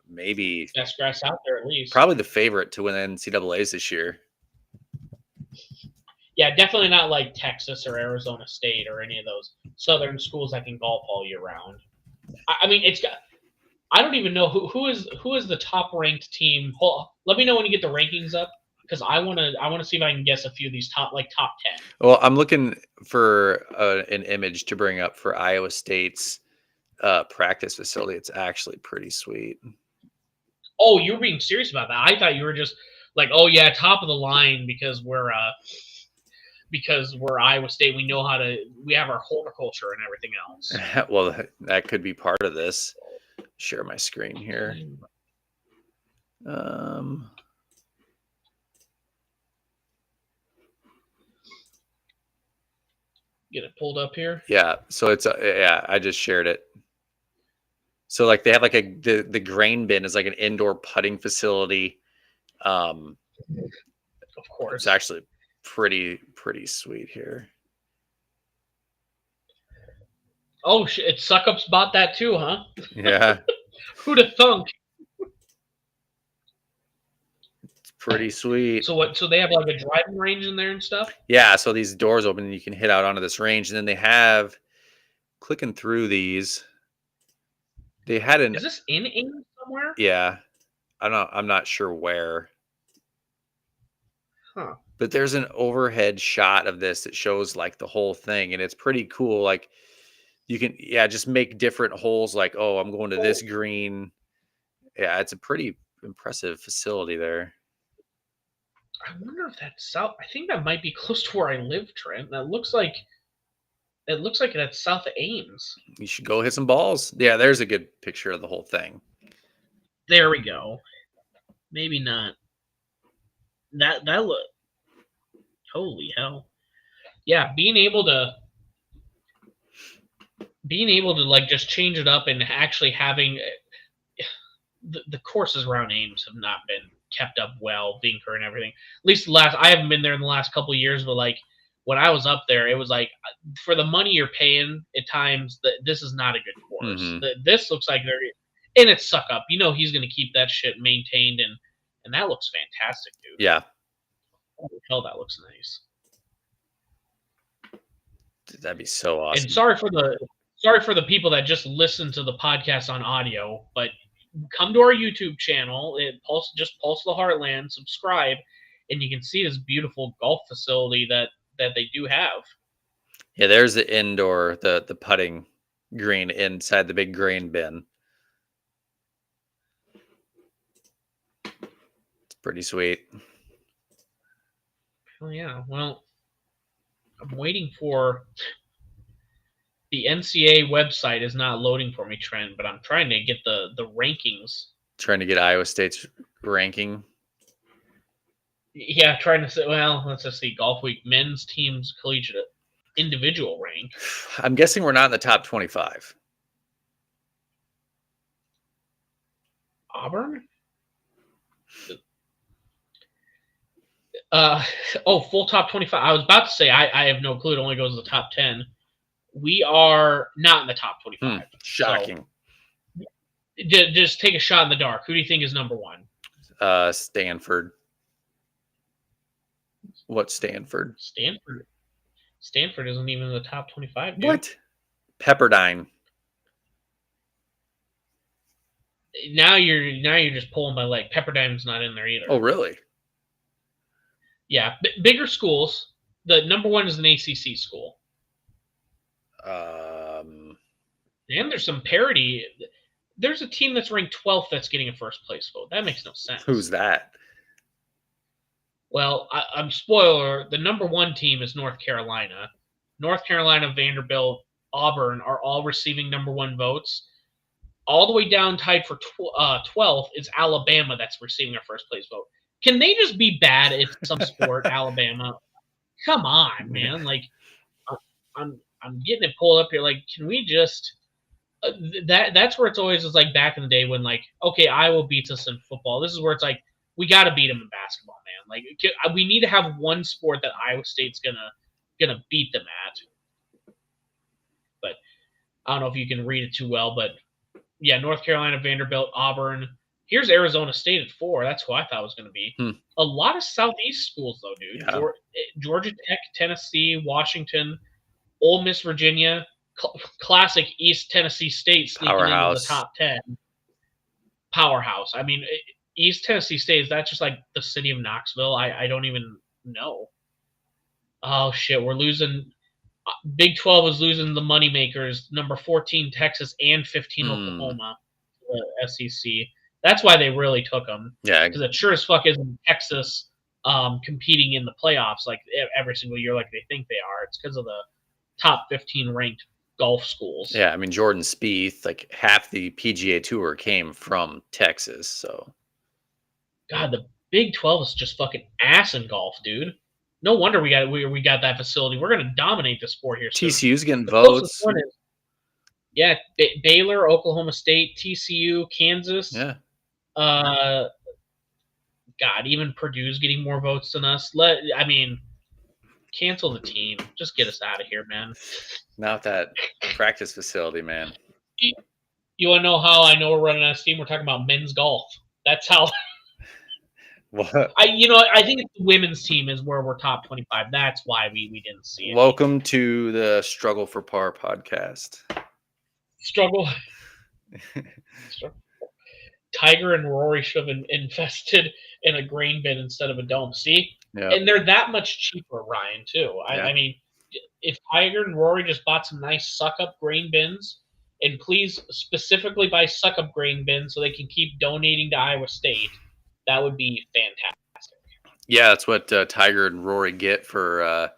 Maybe best grass out there at least. Probably the favorite to win NCAA's this year. Yeah, definitely not like Texas or Arizona State or any of those southern schools that can golf all year round. I mean, it's got. I don't even know who is the top ranked team. Let me know when you get the rankings up, because I want to see if I can guess a few of these top 10. Well, I'm looking for an image to bring up for Iowa State's practice facility. It's actually pretty sweet. Oh, you're being serious about that? I thought you were just like, oh yeah, top of the line because we're Iowa State. We have our horticulture and everything else. Well, that could be part of this. Share my screen here. Get it pulled up here. Yeah. So it's I just shared it. So like they have like the grain bin is like an indoor putting facility. Of course. It's actually pretty sweet here. Oh shit! Suckup's bought that too, huh? Yeah. Who'd have thunk? It's pretty sweet. So what? So they have like a driving range in there and stuff? Yeah. So these doors open and you can hit out onto this range, and then they have clicking through these. They had Is this in England somewhere? Yeah. I'm not sure where. Huh. But there's an overhead shot of this that shows like the whole thing, and it's pretty cool. Like you can just make different holes, like, oh, I'm going to this green. Yeah, it's a pretty impressive facility there. I wonder if that's south. I think that might be close to where I live, Trent. That looks like that's south of Ames. You should go hit some balls. Yeah, there's a good picture of the whole thing. There we go. Maybe not. That look. Holy hell. Yeah, being able to like just change it up and actually having the courses around Ames have not been kept up well, Vinker and everything. At least I haven't been there in the last couple of years, but like when I was up there, it was like for the money you're paying at times, this is not a good course. Mm-hmm. This looks like and it's suck up. He's going to keep that shit maintained, and that looks fantastic, dude. Yeah. Holy hell, that looks nice. That'd be so awesome. And sorry for the people that just listen to the podcast on audio, but come to our YouTube channel. Pulse the Heartland, subscribe, and you can see this beautiful golf facility that they do have. Yeah, there's the indoor, the putting green inside the big grain bin. It's pretty sweet. Oh yeah, well, I'm waiting for the NCAA website is not loading for me, Trent, but I'm trying to get the rankings. Trying to get Iowa State's ranking. Yeah, trying to say, well, let's just see. Golf Week men's teams collegiate individual rank. I'm guessing we're not in the top 25. Auburn? Full top 25. I was about to say I have no clue. It only goes to the top 10. We are not in the top 25. Shocking. So, just take a shot in the dark. Who do you think is number one? Stanford. What's Stanford? Stanford isn't even in the top 25. Dude. What? Pepperdine. Now you're just pulling my leg. Pepperdine's not in there either. Oh, really? Yeah, bigger schools. The number one is an ACC school. And there's some parity. There's a team that's ranked 12th that's getting a first place vote. That makes no sense. Who's that? Well, I'm spoiler. The number one team is North Carolina. North Carolina, Vanderbilt, Auburn are all receiving number one votes. All the way down tied for 12th is Alabama that's receiving a first place vote. Can they just be bad at some sport, Alabama? Come on, man. Like, I'm getting it pulled up here. Like, can we just that's where it's always is like back in the day when like, okay, Iowa beats us in football. This is where it's like we got to beat them in basketball, man. Like we need to have one sport that Iowa State's gonna beat them at. But I don't know if you can read it too well, but yeah, North Carolina, Vanderbilt, Auburn. Here's Arizona State at 4. That's who I thought it was going to be. A lot of Southeast schools, though, dude. Yeah. Georgia Tech, Tennessee, Washington, Ole Miss, Virginia, classic East Tennessee State sneaking into the top 10. Powerhouse. I mean, East Tennessee State, is that just like the city of Knoxville? I don't even know. Oh, shit. We're losing. Big 12 is losing the moneymakers. Number 14, Texas, and 15, Oklahoma, the SEC. That's why they really took them. Yeah. Because it sure as fuck isn't Texas competing in the playoffs like every single year like they think they are. It's because of the top 15 ranked golf schools. Yeah, I mean, Jordan Spieth, like half the PGA Tour came from Texas, so. God, the Big 12 is just fucking ass in golf, dude. No wonder we got that facility. We're going to dominate the sport here soon. TCU's getting votes. Yeah, Baylor, Oklahoma State, TCU, Kansas. Yeah. God, even Purdue's getting more votes than us. Cancel the team. Just get us out of here, man. Not that practice facility, man. You want to know how I know we're running out of steam? We're talking about men's golf. That's how. What? I think it's the women's team is where we're top 25. That's why we didn't see it. Welcome to the Struggle for Par podcast. Struggle. Tiger and Rory should have invested in a grain bin instead of a dome. See? Yeah. And they're that much cheaper, Ryan, too. Yeah. I mean, if Tiger and Rory just bought some nice suck-up grain bins, and please specifically buy suck-up grain bins so they can keep donating to Iowa State, that would be fantastic. Yeah, that's what Tiger and Rory get for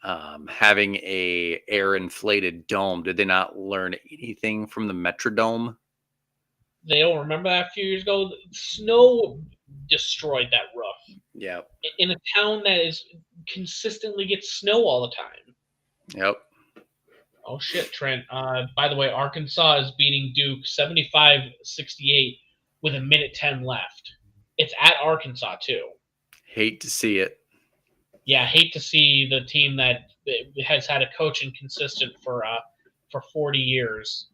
having a air-inflated dome. Did they not learn anything from the Metrodome? They don't remember that a few years ago. Snow destroyed that roof. Yeah. In a town that is consistently gets snow all the time. Yep. Oh, shit, Trent. By the way, Arkansas is beating Duke 75-68 with 1:10 left. It's at Arkansas, too. Hate to see it. Yeah, hate to see the team that has had a coach inconsistent for 40 years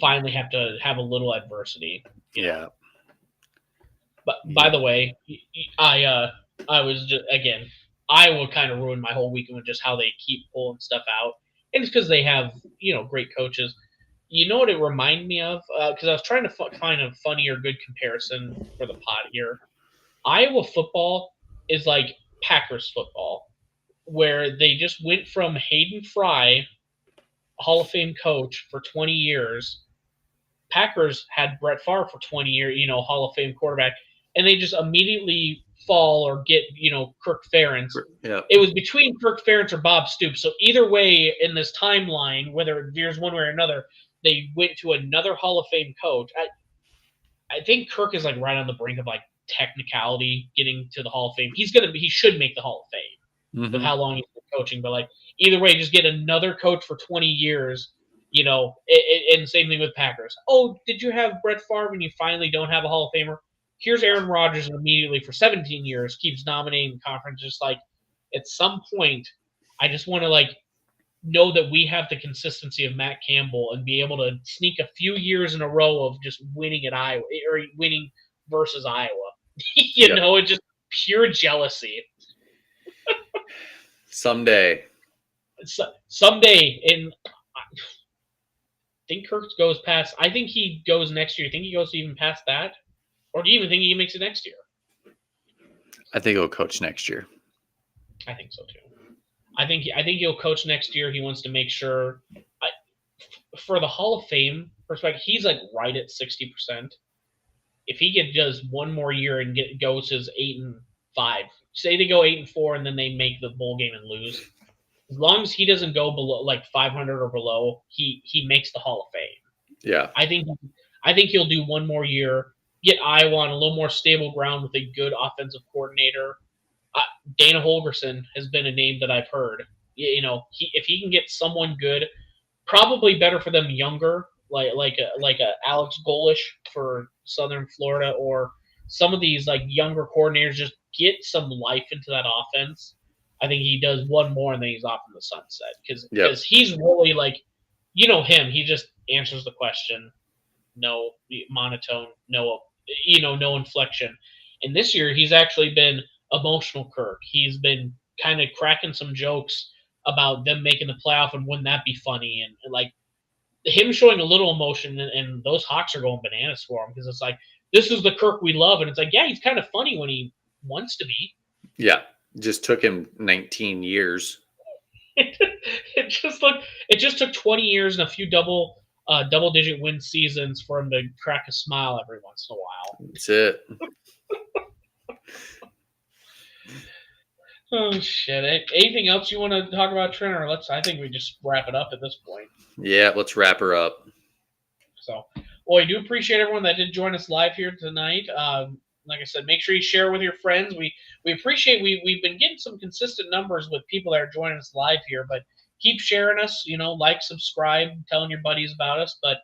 finally have to have a little adversity. Yeah. But by the way, I was just, again, Iowa kind of ruined my whole weekend with just how they keep pulling stuff out. And it's because they have, great coaches. You know what it reminded me of? Because I was trying to find a funny or good comparison for the pod here. Iowa football is like Packers football, where they just went from Hayden Fry, Hall of Fame coach for 20 years. Packers had Brett Favre for 20 years, Hall of Fame quarterback, and they just immediately fall or get, Kirk Ferentz. Yeah. It was between Kirk Ferentz or Bob Stoops. So either way in this timeline, whether it veers one way or another, they went to another Hall of Fame coach. I think Kirk is like right on the brink of like technicality getting to the Hall of Fame. He should make the Hall of Fame with how long he's been coaching. But like either way, just get another coach for 20 years, and same thing with Packers. Oh, did you have Brett Favre and you finally don't have a Hall of Famer? Here's Aaron Rodgers immediately for 17 years, keeps dominating the conference. Just like at some point, I just want to like know that we have the consistency of Matt Campbell and be able to sneak a few years in a row of just winning at Iowa or winning versus Iowa. It's just pure jealousy. Someday. Someday, and think Kirk goes past. I think he goes next year. You think he goes even past that, or do you even think he makes it next year? I think he'll coach next year. I think so too. I think he'll coach next year. He wants to make sure. For the Hall of Fame perspective, he's like right at 60%. If he does one more year and goes his 8-5, say they go 8-4 and then they make the bowl game and lose, as long as he doesn't go below like 500 or below, he makes the Hall of Fame. Yeah, I think he'll do one more year, get Iowa on a little more stable ground with a good offensive coordinator. Dana Holgorsen has been a name that I've heard. If he can get someone good, probably better for them younger, like a Alex Golish for Southern Florida, or some of these like younger coordinators, just get some life into that offense. I think he does one more and then he's off in the sunset because he's really like, him. He just answers the question, no monotone, no inflection. And this year he's actually been emotional. Kirk. He's been kind of cracking some jokes about them making the playoff and wouldn't that be funny, and like him showing a little emotion, and those Hawks are going bananas for him because it's like, this is the Kirk we love, and it's like, yeah, he's kind of funny when he wants to be. Yeah, just took him 19 years. it just took 20 years and a few double-digit win seasons for him to crack a smile every once in a while. That's it. Oh shit! Anything else you want to talk about, Trent? Or I think we just wrap it up at this point. Yeah, let's wrap her up. So, well, I do appreciate everyone that did join us live here tonight. Like I said, make sure you share with your friends. We appreciate we've been getting some consistent numbers with people that are joining us live here, but keep sharing us. Like, subscribe, telling your buddies about us. But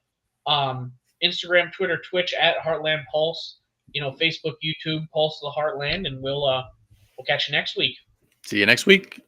Instagram, Twitter, Twitch at Heartland Pulse. Facebook, YouTube, Pulse of the Heartland, and we'll catch you next week. See you next week.